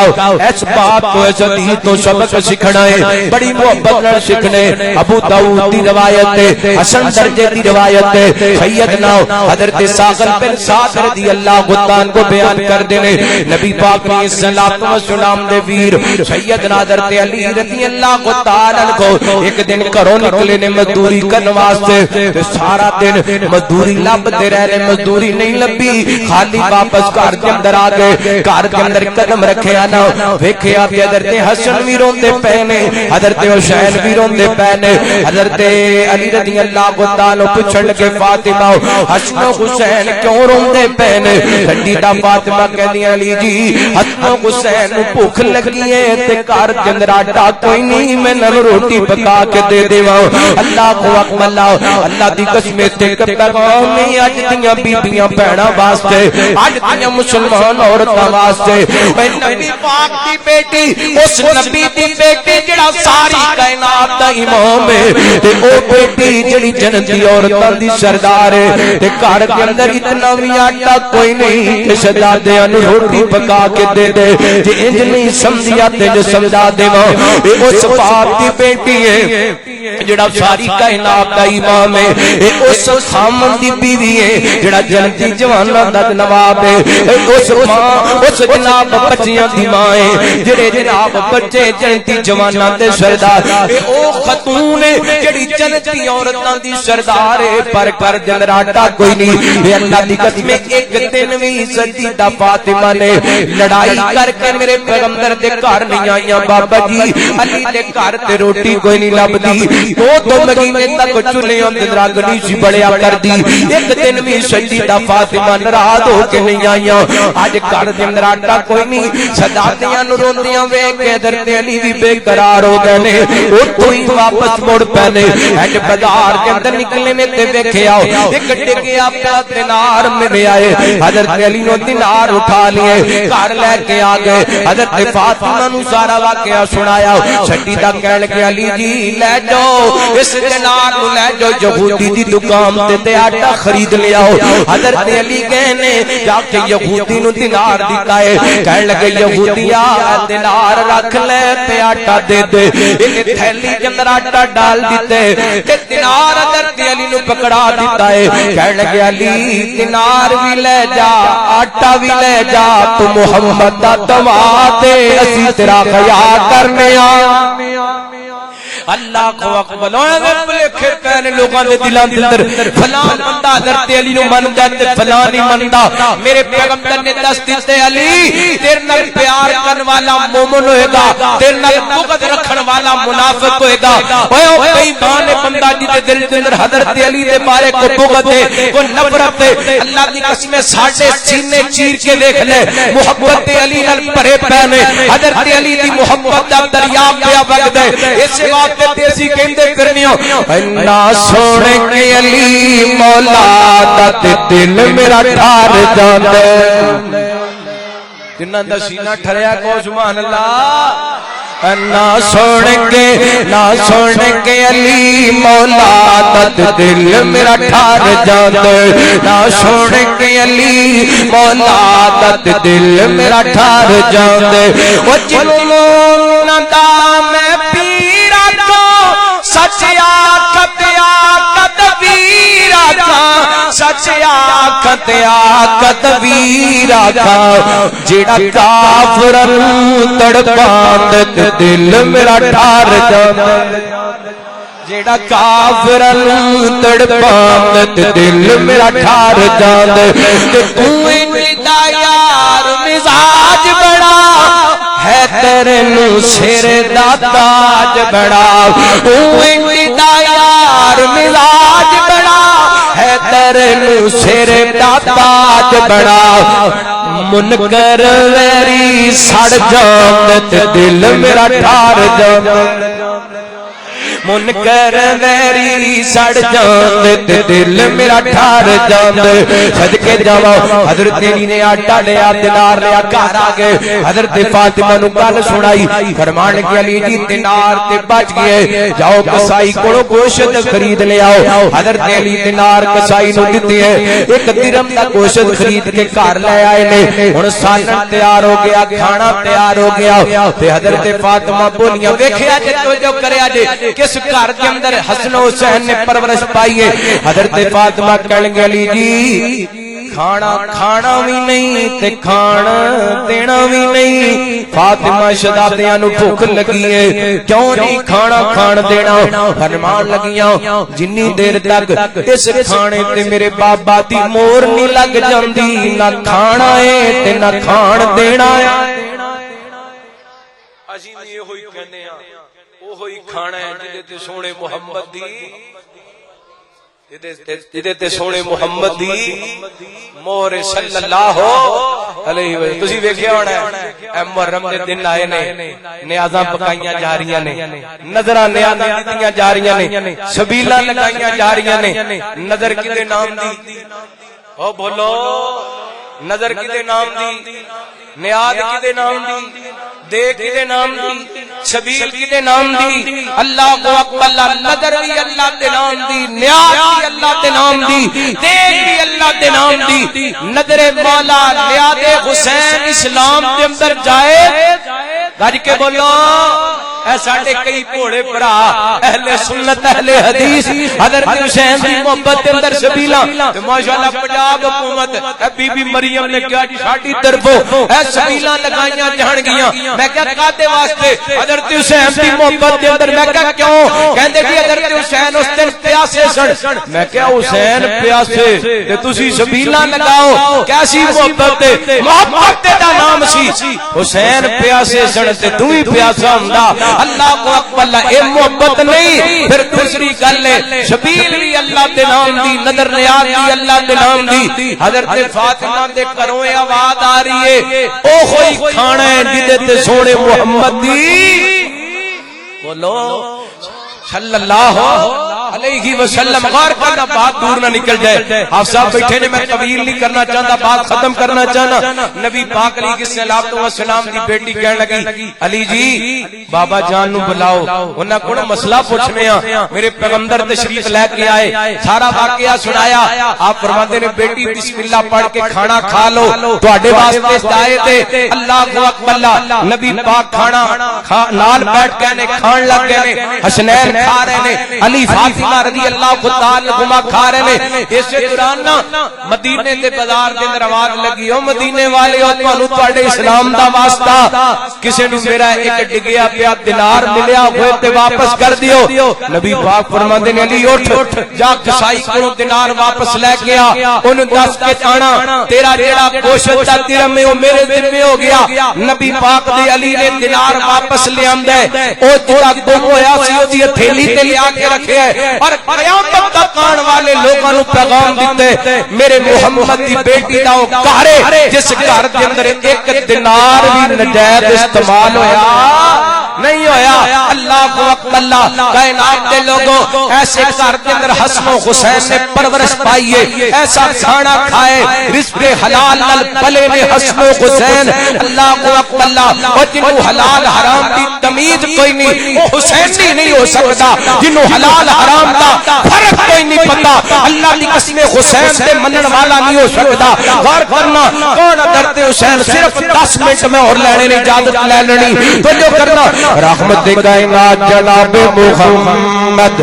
اس بات کو اس حدیث تو سبق سکھنا ہے بڑی محبت نال سکھنے ابو داؤد دی روایت ہے حسن درجے دی روایت ہے سیدنا حضرت ساغر بن سعد رضی اللہ تعالی کو بیان کر دینے نبی پاک نے صلوات و سلام دے ویر سیدنا حضرت علی رضی اللہ تعالی عنہ ایک دن گھروں نکلے نے مزدوری کرن واسطے تے سارا دن مزدوری لبدے رہے مزدوری نہیں لبی خالی واپس گھر کے اندر آ گئے گھر کے اندر قدم رکھیا نہ ویکھیا تے حضرت حسن بھی روندے پے نے حضرت حسین بھی روندے پے نے حضرت علی رضی اللہ تعالی پوچھن لگے فاطمہ حسن و حسین کیوں روندے پے نے سیدہ فاطمہ کہندی علی جی حسن و حسین نوں بھوک لگی ہے تے گھر دے اندر آٹا کوئی نہیں میں نال روٹی پکا کے دے دیواں اللہ اکبر اللہ دی قسم تے پیغام نہیں اج دیاں بیبییاں بہناں واسطے اج دیاں مسلمان عورتاں واسطے اے نبی پاک دی بیٹی اس نبی دی بیٹی جڑا ساری کائنات دا امام ہے تے او بیٹی جڑی جنت دی عورتاں دی سردار ہے تے گھر دے اندر اتنا وی آٹا کوئی نہیں تے شہزادیاں نوں روٹی پکا کے دے دے جے انج نہیں سمجھیا تے جو سمجھا دیواں اے اس پاک دی بیٹی ہے جڑا ساری کائنات دا امام ہے اے اس خامن دی بیوی ہے جڑا جنت دی جواناں دا نواب ہے اے اس ماں اس جناب بچیاں دی ماں ہے جڑے جناب بچے جنت دی جواناں دے سردار اے او خاتون ہے جڑی جنت دی عورتاں دی سردار ہے پر کر دے آٹا کوئی نہیں اے اللہ دی قسم ایک دن وی سیدہ فاطمہ نے لڑائی کر کے میرے پیغمبر دے گھر نہیں آئیاں بابا جی علی دے گھر تے روٹی کوئی نہیں لبدی دو مہینے تک چولہے اندر اگ نہیں سی بڑھیا کر دی ایک دن بھی سیدہ فاطمہ ناراض ہو کے نہیں آئیاں اج گھر دے اندر آٹا کوئی نہیں شہزادیاں نوں روندیاں ویکھ کے حضرت علی بھی بے قرار ہو گئے نے اوتھوں ہی واپس مڑ پے اج بازار کے اندر نکلے نے تے ویکھیا ایک ڈگیا پیا دینار میرے آئے حضرت علی نے دینار اٹھا لیے گھر لے کے آ گئے حضرت فاطمہ نوں سارا واقعہ سنایا سیدہ کہن لگی علی جی لے جاؤ اس دینار نوں لے جاؤ یہودی دی دکان تے آٹا خرید لے آؤ حضرت علی کہنے جا کے یہودی نوں دینار دتا ہے کہن لگے یہودیا دینار رکھ لے تے آٹا دے دے ایک تھیلی کے اندر آٹا ڈال دیتے تے دینار حضرت علی نوں پکڑا دیتا ہے کہن لگے علی دینار بھی لے جا آٹا بھی لے جا تو محمد دا دوا دے اسی تیرا خیال کرنے آ اللہ کو اکبر بلکھے پہنے لوگاں دے دلاں دے اندر فلاں بندہ حضرت علی نو من جاتے فلاں نہیں مندا میرے پیغمبر نے دس دیتے علی تیرے نال پیار کرن والا مومن ہوئے گا تیرے نال بغض رکھن والا منافق ہوئے گا اوے او بے ایمان بندہ جے دل دے اندر حضرت علی دے بارے کو بغض ہے کو نفرت ہے اللہ دی قسم ساڈے سینے چیر کے دیکھ لے محبت علی نال بھرے پے حضرت علی دی محبت دا دریا پیا وگدا ہے اس واسطے تے اسی کہندے پھرنیو انا سونے کے علی مولا دا دل میرا ٹھار جاندا جنہاں دا سینہ ٹھریا کو سبحان اللہ نا سن کے علی مولا دا دل میرا ٹھار جاندا نا سن کے علی مولا دا دل میرا ٹھار جاندا او جنوں دا میں پیرا تو سچیا کتیا کتویرا تھا سچیا کتیا کتویرا تھا جڑا کافر تڑپاند دل میرا ٹھار جاندا جڑا کافر تڑپاند دل میرا ٹھار جاندا تو اندا یار مزاج بڑا ہے تیرے نو سر دا تاج بڑا تو اندا یار مزاج بڑا ہے تیرے نو سر دا تاج بڑا منکر ویری سڑ جاند دل میرا ٹھار جاند منکر ویری سڑ جاند دل میرا ٹھار جاند صدقے جاواں حضرت علی نے آٹا لیا دینار لیا گھر آ گئے حضرت فاطمہ نو گل سنائی فرمان لگے علی جی دینار تے بچ گئے جاؤ کسائی کولوں گوشت خرید لے آؤ حضرت علی دینار کسائی نو دتے ہیں ایک درہم دا گوشت خرید کے گھر لے آئے نے ہن سالن تیار ہو گیا کھانا تیار ہو گیا تے حضرت فاطمہ بولیاں ویکھیا جے تو جو کریا جے کس گھر کے اندر حسن و حسین نے پرورش پائی ہے حضرت فاطمہ کہن گے علی جی کھانا بھی نہیں تے کھانا دینا بھی نہیں فاطمہ شہزادیاں نو بھوک لگی ہے کیوں نہیں کھانا کھان دینا فرمان لگیاں جنی دیر تک اس کھانے تے میرے بابا دی مور نہیں لگ جاندی نہ کھانا ہے تے نہ کھان دینا ہے اسی یہ ہوئی کہنے ہیں وہی کھانا ہے جدے تے سونے محمد دی جدے تے سونے محمد دی مہر صلی اللہ علیہ وسلم تسی ویکھیا ہونا اے محرم دے دن آئے نے نیازاں پکائیاں جا رہیاں نے نظراں نیازاں دتیاں جا رہیاں نے سبیلاں لگائیاں جا رہیاں نے نظر کدے نام دی او بولو نظر کدے نام دی نیاز کدے نام دی دیکھ کدے نام دی سبیل کدے نام دی اللہ کو اکبر نظر بھی اللہ دے نام دی نیاز بھی اللہ دے نام دی دیکھ بھی اللہ دے نام دی نظر مولا نیاز حسین اسلام دے اندر جائے گج کے بولو اے ساڈے کئی پوڑے بھرا اہل سنت اہل حدیث حضرت حسین دی محبت دے اندر سبیلاں تے ماشاءاللہ پنجاب حکومت اے بی بی مریم نے کہا جی ساڈی طرفوں اے سبیلاں لگائیاں جان گیاں میں کہا کادے واسطے حضرت حسین دی محبت دے اندر میں کہا کیوں کہندے جی حضرت حسین اس دن پیاسے سن میں کہا حسین پیاسے تے تسی سبیلاں لگاؤ کیسی محبت تے محبت دا نام سی حسین پیاسے سن تے تو ہی پیاسا ہوندا اللہ کو اکبر اے محبت نہیں پھر دوسری گل ہے شبیل بھی اللہ دے نام دی نظر نیاز بھی اللہ دے نام دی حضرت فاطمہ دے گھروں آواز آ رہی ہے او ہوئی کھانا ہے جدے تے سونے محمد دی بولو صلی اللہ علیہ وسلم غور کرنا بات دور نہ نکل جائے آپ صاحب بیٹھے نے میں طویل نہیں کرنا چاہتا بات ختم کرنا چاہنا نبی پاک علیہ السلام دی بیٹی کہنے لگی علی جی بابا جان نو بلاؤ انہاں کو مسئلہ پوچھنے ہاں میرے پیغمبر تشریف لے کے آئے سارا واقعہ سنایا آپ فرماتے نے بیٹی بسم اللہ پڑھ کے کھانا کھا لو تواڈے واسطے ہدایت ہے اللہ اکبر نبی پاک کھانا نال بیٹھ کے کھان لگ گئے حسنین کھا رہے نے علی فاطمہ فاطمہ رضی اللہ تعالی عنہا کھا رہے نے اسی دوران مدینے دے بازار دے اندر آواز لگی او مدینے والے او تانوں تواڈے اسلام دا واسطہ کسے نوں میرا ایک ڈگیا پیا دینار ملیا ہوئے تے واپس کر دیو نبی پاک فرماندے نے علی اٹھ جا کسائی کولوں دینار واپس لے کے آ اونوں دس کے آنا تیرا جیڑا گوشت دا درہم ہے او میرے ذمہ ہو گیا نبی پاک دے علی نے دینار واپس لے آندا ہے او جیڑا گم ہویا سی او دی تھیلی تے لے آ کے رکھیا ہے اور قیامت تک آن والے لوگاں نوں پیغام دتے میرے محمد دی بیٹی دا او گھر ہے جس گھر دے اندر ایک دینار بھی نجائز استعمال ہویا نہیں ہویا اللہ اکبر اللہ کائنات دے لوگوں ایسے گھر دے اندر حسن و حسین نے پرورش پائی ہے ایسا کھانا کھائے رزق حلال نال پلے نے حسن و حسین اللہ اکبر اللہ اور جنوں حلال حرام دی تمیز کوئی نہیں وہ حسینی نہیں ہو سکتا جنوں حلال حرام دا فرق کوئی نہیں پتا اللہ دی قسم حسین تے منن والا نہیں ہو سکتا غور کرنا کون درد حسین صرف 10 منٹ میں اور لینے نہیں اجازت لے لینی تو جو کرنا رحمت کائنات جناب محمد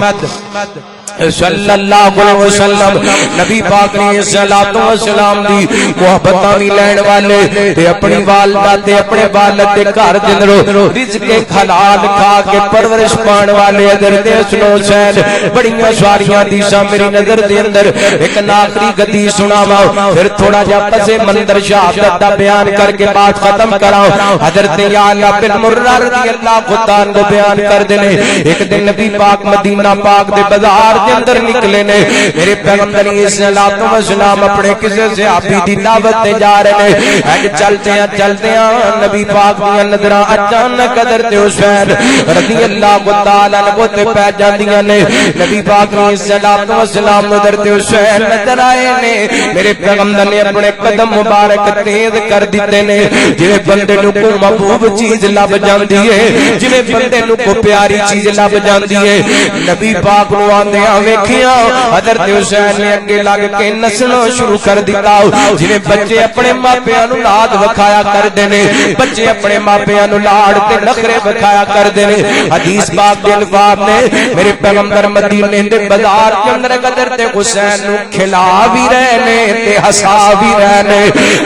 صلی اللہ علیہ وسلم نبی پاک نے صلوات و سلام دی محبتاں بھی لین والے تے اپنی والدہ تے اپنے والد دے گھر دے اندر رزق حلال کھا کے پرورش پان والے حضرت حسن حسین بڑیاں سواریاں حدیثاں میری نظر دے اندر ایک آخری گدی سناواں پھر تھوڑا جا پس منظر شہادت دا بیان کر کے بات ختم کراؤں حضرت یعلا بن مرہ رضی اللہ تعالی عنہ بیان کر دے ایک دن نبی پاک مدینہ پاک دے بازار کے اندر نکلے نے میرے پیغمبر علیہ الصلوۃ والسلام اپنے کسی صحابی دی دعوت تے جا رہے نے اج چلتے ہیں نبی پاک دی نظراں اچانک حضرت حسین رضی اللہ تعالی عنہ تے پے جاندیاں نے نبی پاک علیہ الصلوۃ والسلام حضرت حسین نظر آئے نے میرے پیغمبر نے اپنے قدم مبارک تیز کر دیتے نے جویں بندے نوں کو محبوب چیز لب جاندی ہے جویں بندے نوں کو پیاری چیز لب جاندی ہے نبی پاک نوں آندے ویکھیا حضرت حسین نے اگے لگ کے نسنا شروع کر دیتا جویں بچے اپنے ماپیاں نوں لاڈ وکھایا کردے نے بچے اپنے ماپیاں نوں لاڈ تے نخرے وکھایا کردے نے حدیث پاک دے الفاظ نے میرے پیغمبر مدینے دے بازار کے اندر حضرت حسین نوں کھلا بھی رہے نے تے ہسا بھی رہے نے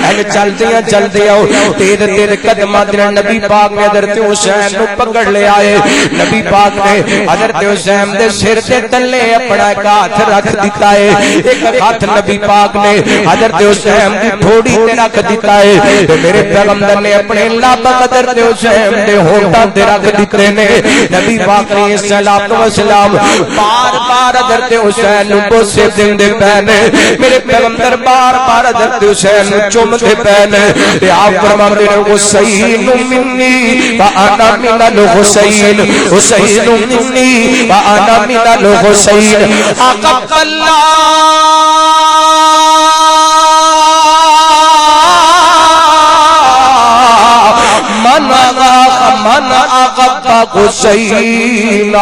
اے چلدے تیز قدماں دے نبی پاک نے حضرت حسین نوں پکڑ لے آئے نبی پاک نے حضرت حسین دے سر تے تلے اپنا ایک ہاتھ رکھ دیتا ہے ایک ہاتھ نبی پاک نے حضرت حسین کی تھوڑی تے رکھ دیتا ہے تو میرے پیغمبر نے اپنے لب حضرت حسین دے ہونٹاں تے رکھ دیتے نے نبی پاک نے صلوات و سلام بار بار حضرت حسین نوں بوسے دیندے پے نے میرے پیغمبر بار بار حضرت حسین نوں چومدے پے نے تے آپ فرماندے نے حسین منی وانا من الحسین حسین منی وانا من الحسین اقب اللہ من اقب حسین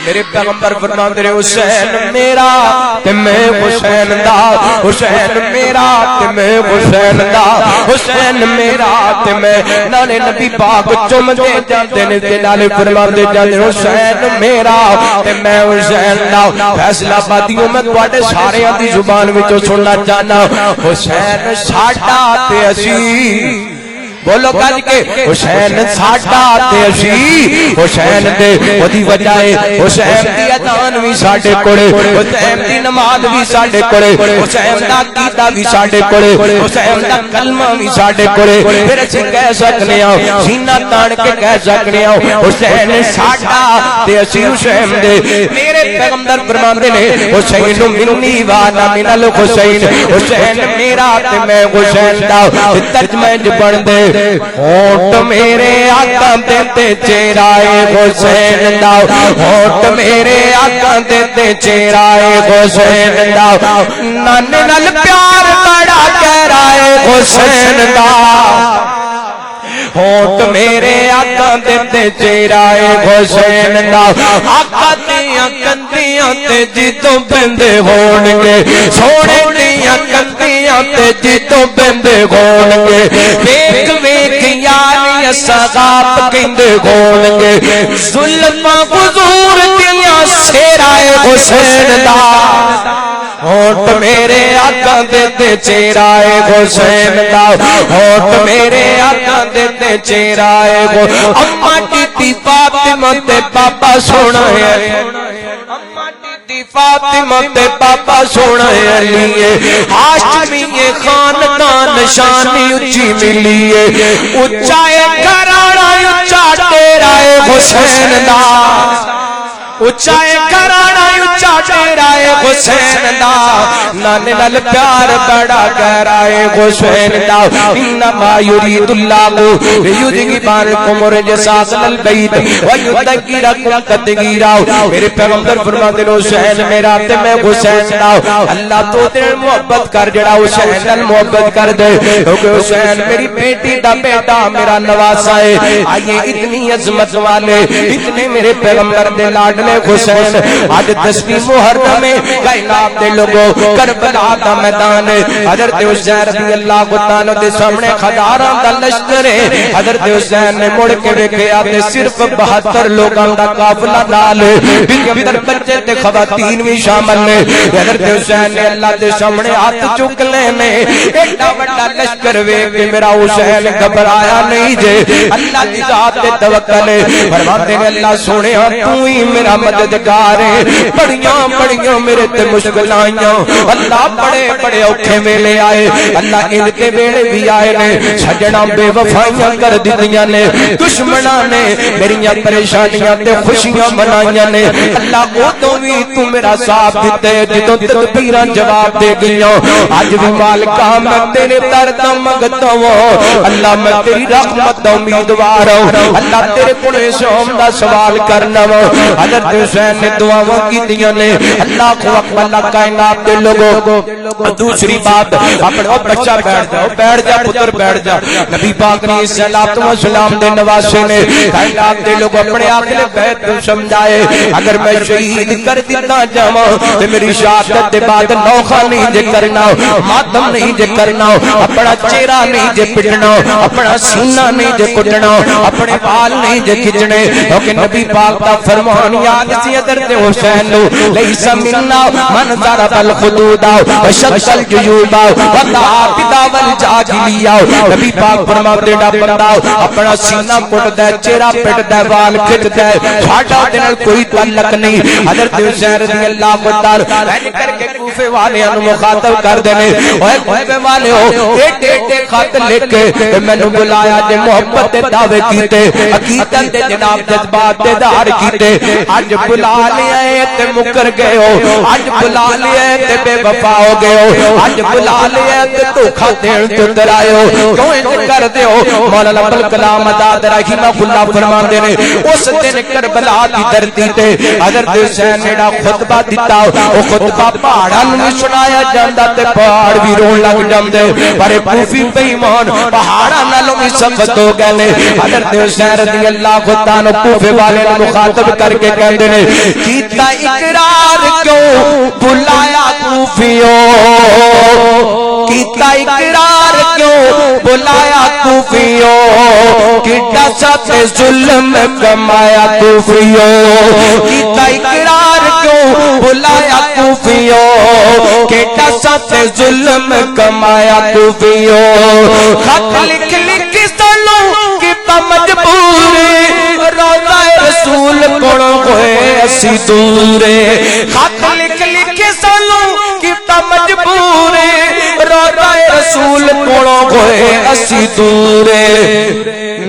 میرے پیغمبر فرماندے نے حسین میرا تے میں حسین دا حسین میرا تے میں حسین دا حسین میرا تے میں نالے نبی پاک چومدے جاندے نے تے نالے فرماندے جاندے حسین میرا تے میں حسین دا فیصلہ بادیوں میں تواڈے سارے دی زبان وچوں سننا چاہنا حسین ساڈا تے اسی بولو کج کے حسین ساڈا تے اسی حسین دے اودی وجہ ہے حسین دی اذان وی ساڈے کولے حسین دی نماز وی ساڈے کولے حسین دا عقیدہ وی ساڈے کولے حسین دا کلمہ وی ساڈے کولے پھر اسی کہہ سکنے ہاں سینہ تان کے کہہ سکنے ہاں حسین ساڈا تے اسی حسین دے میرے پیغمبر فرماندے نے حسین منی وانا من الحسین حسین میرا تے میں حسین دا ترجمہ بن دے ہونٹ میرے آقا دیتے چہرائے حسین دا ہونٹ میرے آقا دیتے چہرائے حسین دا نانے نال پیار بڑا گہرائے حسین دا ہونٹ میرے آقا دیتے چہرائے حسین دا آقا دیاں کندیاں تے جتوں بندے ہون گے سونے دیاں کندیاں تے جتوں بندے ہون گے ویکھ ویکھ یاری سغاب کہندے ہون گے زلفاں حضور دیاں سیرائے حسین دا ہونٹ میرے آقا دیتے چہرائے حسین دا ہونٹ میرے آقا دیتے چہرائے حسین اماں ٹی فاطمہ تے پاپا سونا ہے فاطمہ تے پاپا سونا علی ہاشمی خاندان نشانی اونچی ملی ہے اونچا گھرانا اونچا ڈیرا حسین دا اونچا گھرانا اونچا ڈیرا حسین دا نانے نال پیار بڑا گہرا حسین دا انما یرید اللہ لیذہبعنکم الرجس اہل البیت ویطہرکم تطہیرا میرے پیغمبر فرماتے ہیں حسین میرا تے میں حسین دا اللہ تو تیرے محبت کر جڑا حسین نال محبت کر دے کیونکہ حسین میری بیٹی دا بیٹا میرا نواسا ہے آئیے اتنی عظمت والے اتنے میرے پیغمبر دے لاڈلے حسین آج 10ویں محرم میں کائنات دے لوگوں کربلا دا میدان حضرت حسین رضی اللہ تعالی دے سامنے ہزاراں دا لشکر ہے حضرت حسین نے مڑ کے ویکھیا تے صرف 72 لوگاں دا قافلہ نال بیوی بچے تے خواتین بھی شامل نے حضرت حسین نے اللہ دے سامنے ہاتھ چک لے نے ایڈا بڑا لشکر ویکھ کے میرا حسین گھبرایا نہیں جے اللہ دی ذات تے توکل ہے فرماتے ہیں اللہ سونیا تو ہی میرا مددگار ہے بڑیاں میرے تے مشکل آئیاں اللہ بڑے بڑے اوکھے ویلے آئے اللہ ان کے ویلے بھی آئے نے سجنا بے وفائیاں کر دتیاں نے دشمناں نے میریاں پریشانیاں تے خوشیاں منائیاں نے اللہ او تو بھی تو میرا ساتھ دتے جدوں تدبیراں جواب دے گئیاں اج بھی مالکا میں تیرے در دا منگتا ہوں اللہ میں تیری رحمت دا امیدوار ہوں اللہ تیرے کول شوم دا سوال کرنا ہوں حضرت حسین نے دعاواں کیتیاں نے اللہ کو اکبر کائنات دے لوگوں دوسری بات اپنا بچہ بیٹھ جا پتر بیٹھ جا نبی پاک نے صلوات و سلام دے نواسے نے کائنات دے لوگ اپنے اگلے بیت سمجھائے اگر میں شہید کر دیتا جاواں تے میری شہادت دے بعد نوخہ نہیں جے کرنا ماتم نہیں جے کرنا اپنا چہرہ نہیں جے پٹنا اپنا سینہ نہیں جے کٹنا اپنے بال نہیں جے کھچنے کیونکہ نبی پاک دا فرمان یاد سی حضرت حسین نو لیس منا من ضرب الخدود وشق الجیوب وطاع بداو الجاہلیہ نبی پاک فرماتے ہیں بندہ اپنا سینہ پٹدا ہے چہرہ پٹدا ہے وال کھچدا ہے ساڈا دے نال کوئی تعلق نہیں حضرت حسین رضی اللہ تعالی عنہ کر کے کوفے والیاں نو مخاطب کر دینے اوے کوفے والےو ایڈے خط لکھ کے مینوں بلایا جے محبت دے دعوے کیتے عقیدت دے جناب جذبات دے دار کیتے اج بلا لیا تے مکر گئے ہو اج بلا لیا تے بے وفا ہو گئے ہو اج بلا لیا تے دھوکا دین تے ڈرائے ہو کیوں انج کردے ہو مولانا ابوالکلام آزاد رحمہ اللہ فرماندے نے اس دن کربلا دی دھرتی تے حضرت حسین نے خطبہ دتا او خطبہ پہاڑاں نوں سنایا جاندا تے پہاڑ بھی رون لگ جاندے پر کوفی بے ایمان پہاڑاں نالوں بھی سخت ہو گئے نے حضرت حسین رضی اللہ تعالی عنہ کوفے والے نوں مخاطب کر کے کہندے نے کیتا اقرار کیوں بلایا کوفیوں کیتا اقرار کیوں بلایا کوفیوں کیتا ساتھ ظلم کمایا کوفیوں کیتا اقرار کیوں بلایا کوفیوں کیتا ساتھ ظلم کمایا کوفیوں خط لکھ لکھ سنوں کیتا مجبور روضہ رسول کونوں ہوئے اسی دور خط لکھ لکھ سنوں کیتا مجبور روضہ رسول کونوں ہوئے اسی دور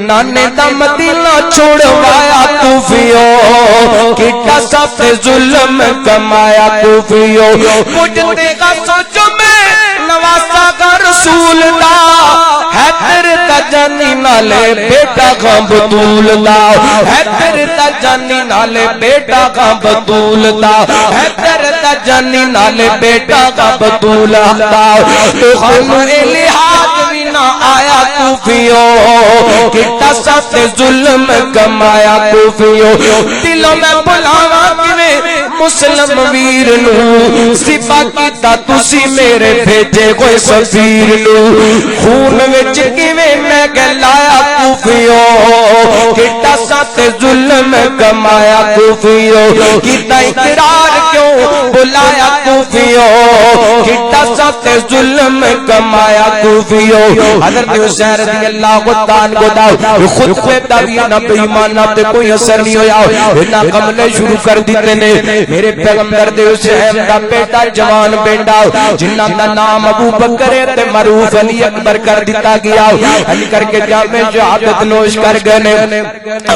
نانے دا مدینہ چھوڑوایا کوفیوں کیتا سب ظلم کمایا کوفیوں پوجتے کا سوچو میں نواسا کا رسول دا حیدر دا جانی نالے بیٹا کا بطول دا حیدر دا جانی نالے بیٹا کا بطول دا حیدر دا جانی نالے بیٹا کا بطول دا تو خانو الہاد بھی نہ آیا کوفیوں کتا ساتھ ظلم کمایا کوفیوں دلوں میں بلاوا کیویں مسلم ویر نو سپا کیتا تسی میرے بھیجے ہوئے سفیر نو خون وچ کیویں میں گلایا کوفیو کیتا سات ظلم کمایا کوفیو کیتا اقرار کیوں بلایا کوفیو کیتا سات ظلم کمایا کوفیو حضرت حسین رضی اللہ تعالی عنہ خود پہ دعوی نہ بے ایمان نہ کوئی اثر نہیں ہویا اتنا قملے شروع کر دیتے نے میرے پیغمبر دے حسین دا بیٹا جوان بیٹا جنہاں دا نام ابو بکر تے معروف علی اکبر کر دیتا گیا علی کر کے جامع شہادت نوش کر گئے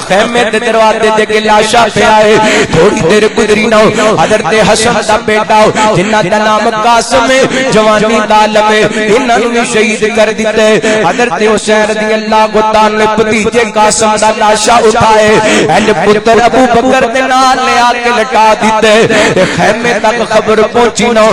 خیمے دے دروازے تے کے لاشا پہ آئے تھوڑی دیر گزری نہ حضرت حسن دا بیٹا جنہاں دا نام قاسم جوانی دا عالم انہاں نوں شہید کر دیتے حضرت حسین رضی اللہ تعالی نے بھتیجے قاسم دا لاشا اٹھائے اہل پتر ابو بکر دے نال لے آ کے لٹا دیتے خیمے تک خبر پہنچی نہ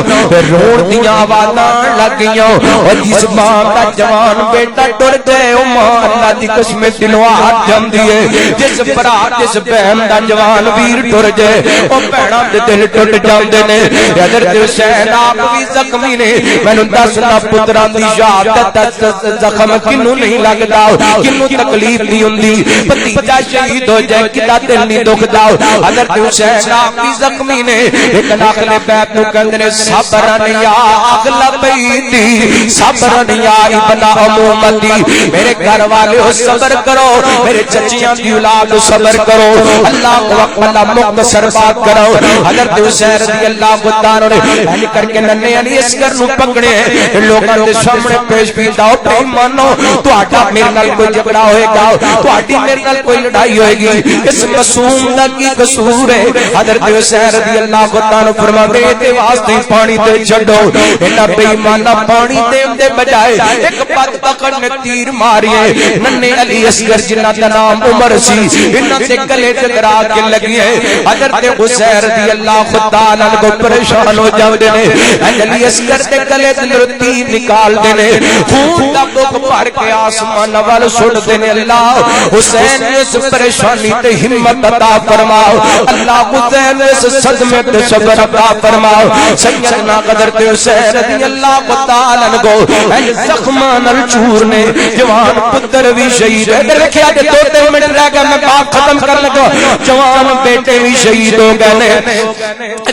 رون دیاں آوازاں لگ گئیاں اور جس ماں دا جوان بیٹا ٹر گئے او ماں اللہ دی قسم دلوں ہاتھ جم دیے جس برا جس بہن دا جوان ویر ٹر جائے او بہناں دے دل ٹٹ جاندے نے حضرت حسین آپ بھی زخمی نے مینوں دسنا پتراں دی شہادت زخم کنوں نہیں لگدا کنوں تکلیف نہیں ہوندی بھتیجا شہید ہو جائے کدا دل نہیں دکھدا حضرت حسین آپ بھی زخمی نے ایک داخل بیت نو کہندے نے صبرن یا اغلبیتی صبرن یا ابن امومتی میرے گھر والے ہو صبر کرو میرے چچیاں دی اولاد صبر کرو اللہ اکبر مختصر بات کرو حضرت حسین رضی اللہ تعالی عنہ علی کر کے ننے علی اسکر نو پکڑے لوکاں دے سامنے پیش کیتا او مانو تہاڈا میرے نال کوئی جھگڑا ہوئے گا تہاڈی میرے نال کوئی لڑائی ہوئے گی اس معصوم دا کی قصور ہے حضرت حسین رضی اللہ تعالی عنہ فرماتے تے واسطے پانی تے چھڈو انہاں بے ایماناں پانی دین دے بجائے ایک بدبخت نے تیر مارے ننے علی اصغر جنہاں دا نام عمر سی انہاں دے گلے ٹکرا کے لگی ہے حضرت حسین رضی اللہ تعالی عنہ پریشان ہو جاندے نے علی اصغر دے گلے تے تیر نکال دے نے خون دا بک بھر کے آسمان وال سٹ دے نے اللہ حسین اس پریشانی تے ہمت عطا فرماؤ اللہ حسین اس صدمے تے صبر عطا فرماؤ سیدنا حضرت حسین رضی اللہ تعالی عنہ اے زخماں نال چور نے جوان پتر بھی شہید ہے ادھر ویکھیا تے 2-3 منٹ رہ گئے میں بات ختم کر لگا جوان بیٹے بھی شہید ہو گئے نے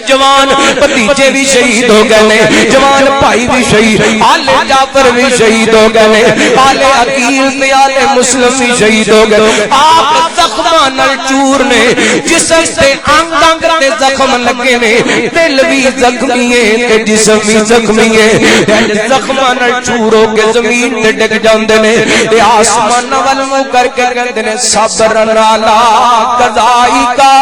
جوان بھتیجے بھی شہید ہو گئے نے جوان بھائی بھی شہید آل جعفر بھی شہید ہو گئے نے آل عقیل تے آل مسلم بھی شہید ہو گئے آپ زخماں نال چور نے جسم تے انگ انگ تے زخم لگے نے دل بھی زخمی ہے تے جسم بھی زخمی ہے زخماں نال چور ہو کے زمین تے ڈگ جاندے نے تے آسمان ول منہ کر کے کہندے نے صبر علی قضائی کا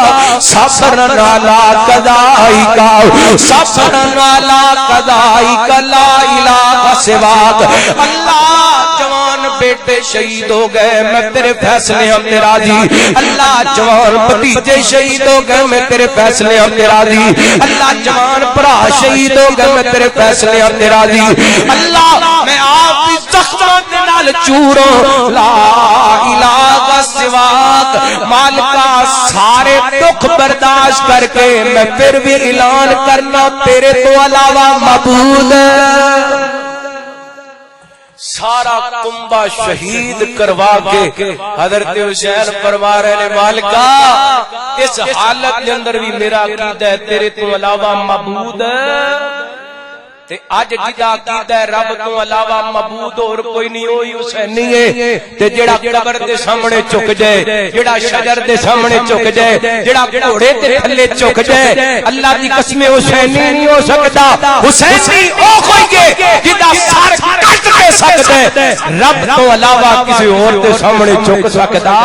صبر علی قضائی کا صبر علی قضائی کا لا الہ سواک اللہ جوان بیٹے شہید ہو گئے میں تیرے فیصلے ہم تیرا راضی اللہ جوان بھتیجے شہید ہو گئے میں تیرے فیصلے ہم تیرا راضی اللہ جوان بھرا شہید ہو گئے میں تیرے فیصلے ہم تیرا راضی اللہ میں آپ کی زخماں دے نال چوروں لا الہ سواک مالکا سارے دکھ برداشت کر کے میں پھر بھی اعلان کرنا تیرے تو علاوہ معبود سارا کنبہ شہید کروا کے حضرت حسین فرما رہے نے مالکا اس حالت کے اندر بھی میرا عقیدہ ہے تیرے تو علاوہ معبود تے اج جدا عقیدہ ہے رب تو علاوہ معبود اور کوئی نہیں ہوئی حسینی ہے تے جڑا قبر دے سامنے جھک جائے جڑا شجر دے سامنے جھک جائے جڑا گھوڑے تے تھلے جھک جائے اللہ دی قسم حسینی نہیں ہو سکتا حسینی او کوئی ہے جدا سر کٹ کے سکتے رب تو علاوہ کسی اور دے سامنے جھک سکتا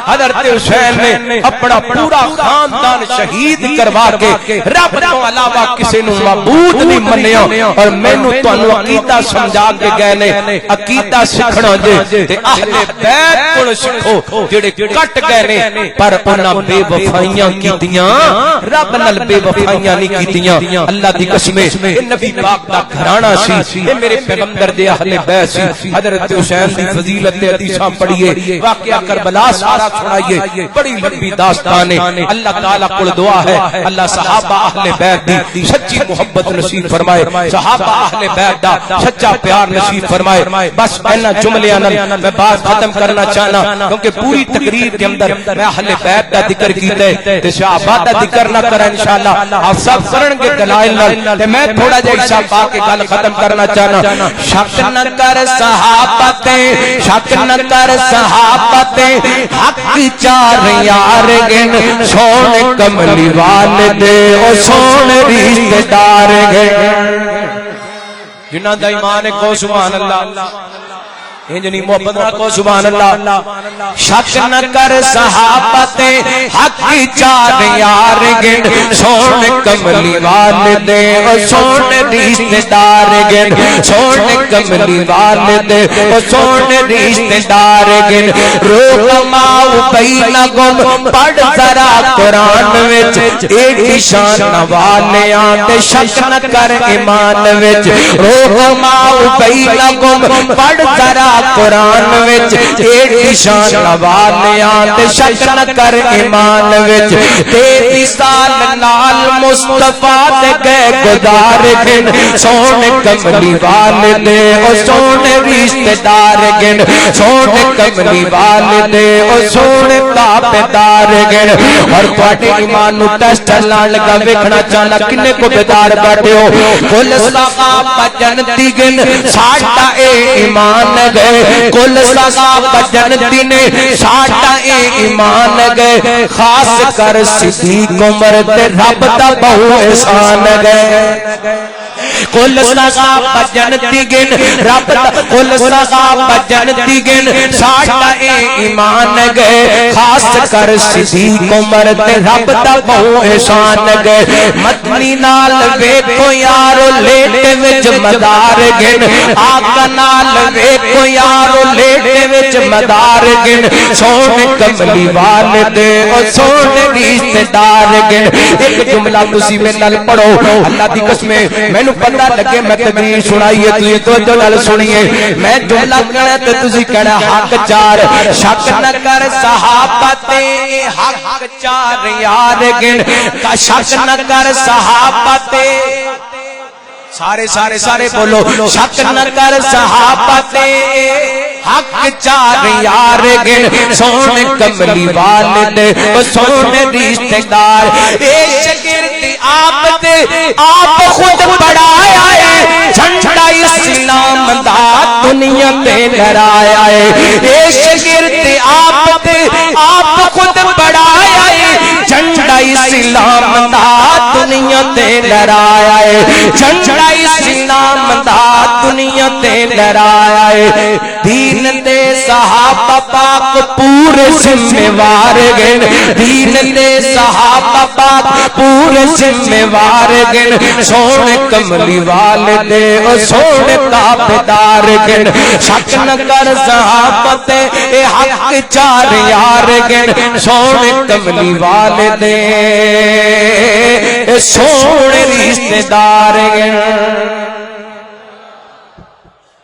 حضرت حسین نے اپنا پورا خاندان شہید کروا کے رب تو علاوہ کسی نو معبود نہیں منیا اور مینوں تانوں عقیدہ سمجھا کے گئے نے عقیدہ سکھنا جے تے اہل بیت کول سکھو جڑے کٹ گئے نے پر انہاں بے وفائیاں کیتیاں رب نال بے وفائیاں نہیں کیتیاں اللہ دی قسم اے نبی پاک دا گھرانہ سی اے میرے پیغمبر دے اہل بیت سی حضرت حسین دی فضیلت تے حدیثاں پڑھیے واقعہ کربلا سارا سنائیے بڑی لمبی داستان ہے اللہ تعالیٰ کو دعا ہے اللہ صحابہ اہل بیت دی سچی محبت نصیب فرمائے صحابہ اہل بیت دا سچا پیار نصیب فرمائے بس اینا جملے میں بات ختم کرنا چاہنا کیونکہ پوری تقریر کے اندر میں اہل بیت دا ذکر کیتا ہے تے صحابہ دا ذکر نہ کرا انشاءاللہ آپ سب کرن گے دلائل نال تے میں تھوڑا جہا حصہ پا کے گل ختم کرنا چاہنا شک نہ کر صحابہ تے شک نہ کر صحابہ تے حق چار یار گن سونے کملی والدے او سونے رشتہ دار گن جنہاں دا ایمان ہے کو سبحان اللہ انجنی محبت رکھو سبحان اللہ شک نہ کر صحابہ تے حق چار یار گن سونے کملی والدے او سونے رشتہ دار گن سونے کملی والدے او سونے رشتہ دار گن رحماء بینکم پڑھ ذرا قرآن وچ ایک شان والیاں تے شک نہ کر ایمان وچ رحماء بینکم پڑھ ذرا قرآن وچ ایک شان والیاں تے شک نہ کر ایمان وچ 33 سال نال مصطفیٰ تے گئے گزار گن سونے کملی والدے او سونے رشتہ دار گن سونے کملی والدے او سونے تابعدار گن اور تواڈے ایمان نو ٹیسٹ لان لگا ویکھنا چاہنا کنے کو بیدار بیٹھے ہو کل صحابہ جنتی گن ساڈا اے ایمان گئے کل صحابہ جنتی نے ساڈا اے ایمان گئے خاص کر صدیق عمر تے رب دا بہو احسان گئے کل صحابہ جنتی گن رب دا کل صحابہ جنتی گن ساڈا اے ایمان گئے خاص کر صدیق عمر تے رب دا بہو احسان گئے مدنی نال ویکھو یارو لیٹے وچ مدار گن آقا نال ویکھو یارو لیٹے وچ مدار گن سونے کملی والدے او سونے رشتہ دار گن ایک جملہ تسی میرے نال پڑھو اللہ دی قسم مینوں پتہ لگے میں تقریر سنائیے تسی توجہ نال سنیے میں جملہ کہنا تے تسی کہنا حق چار شک نہ کر صحابہ تے حق چار یار گن شک نہ کر صحابہ تے سارے بولو شک نہ کر صحابہ تے حق چار یار گن سونے کملی والدے او سونے رشتہ دار اے شگرد آپ تے آپ خود بڑھایا ہے جھنڈا اسلام دا دنیا تے لہرایا ہے اے شگرد آپ تے آپ خود بڑھایا ہے جھنڈا اسلام دا دنیا تے لہرایا ہے جھنڈا اسلام دا دنیا تے لہرایا ہے دین دے صحابہ پاک پورے ذمہ وار گن دین دے صحابہ پاک پورے ذمہ وار گن سونے کملی والدے او سونے تابعدار گن شک نہ کر صحابہ تے اے حق چار یار گن سونے کملی والدے اے سونے رشتہ دار گن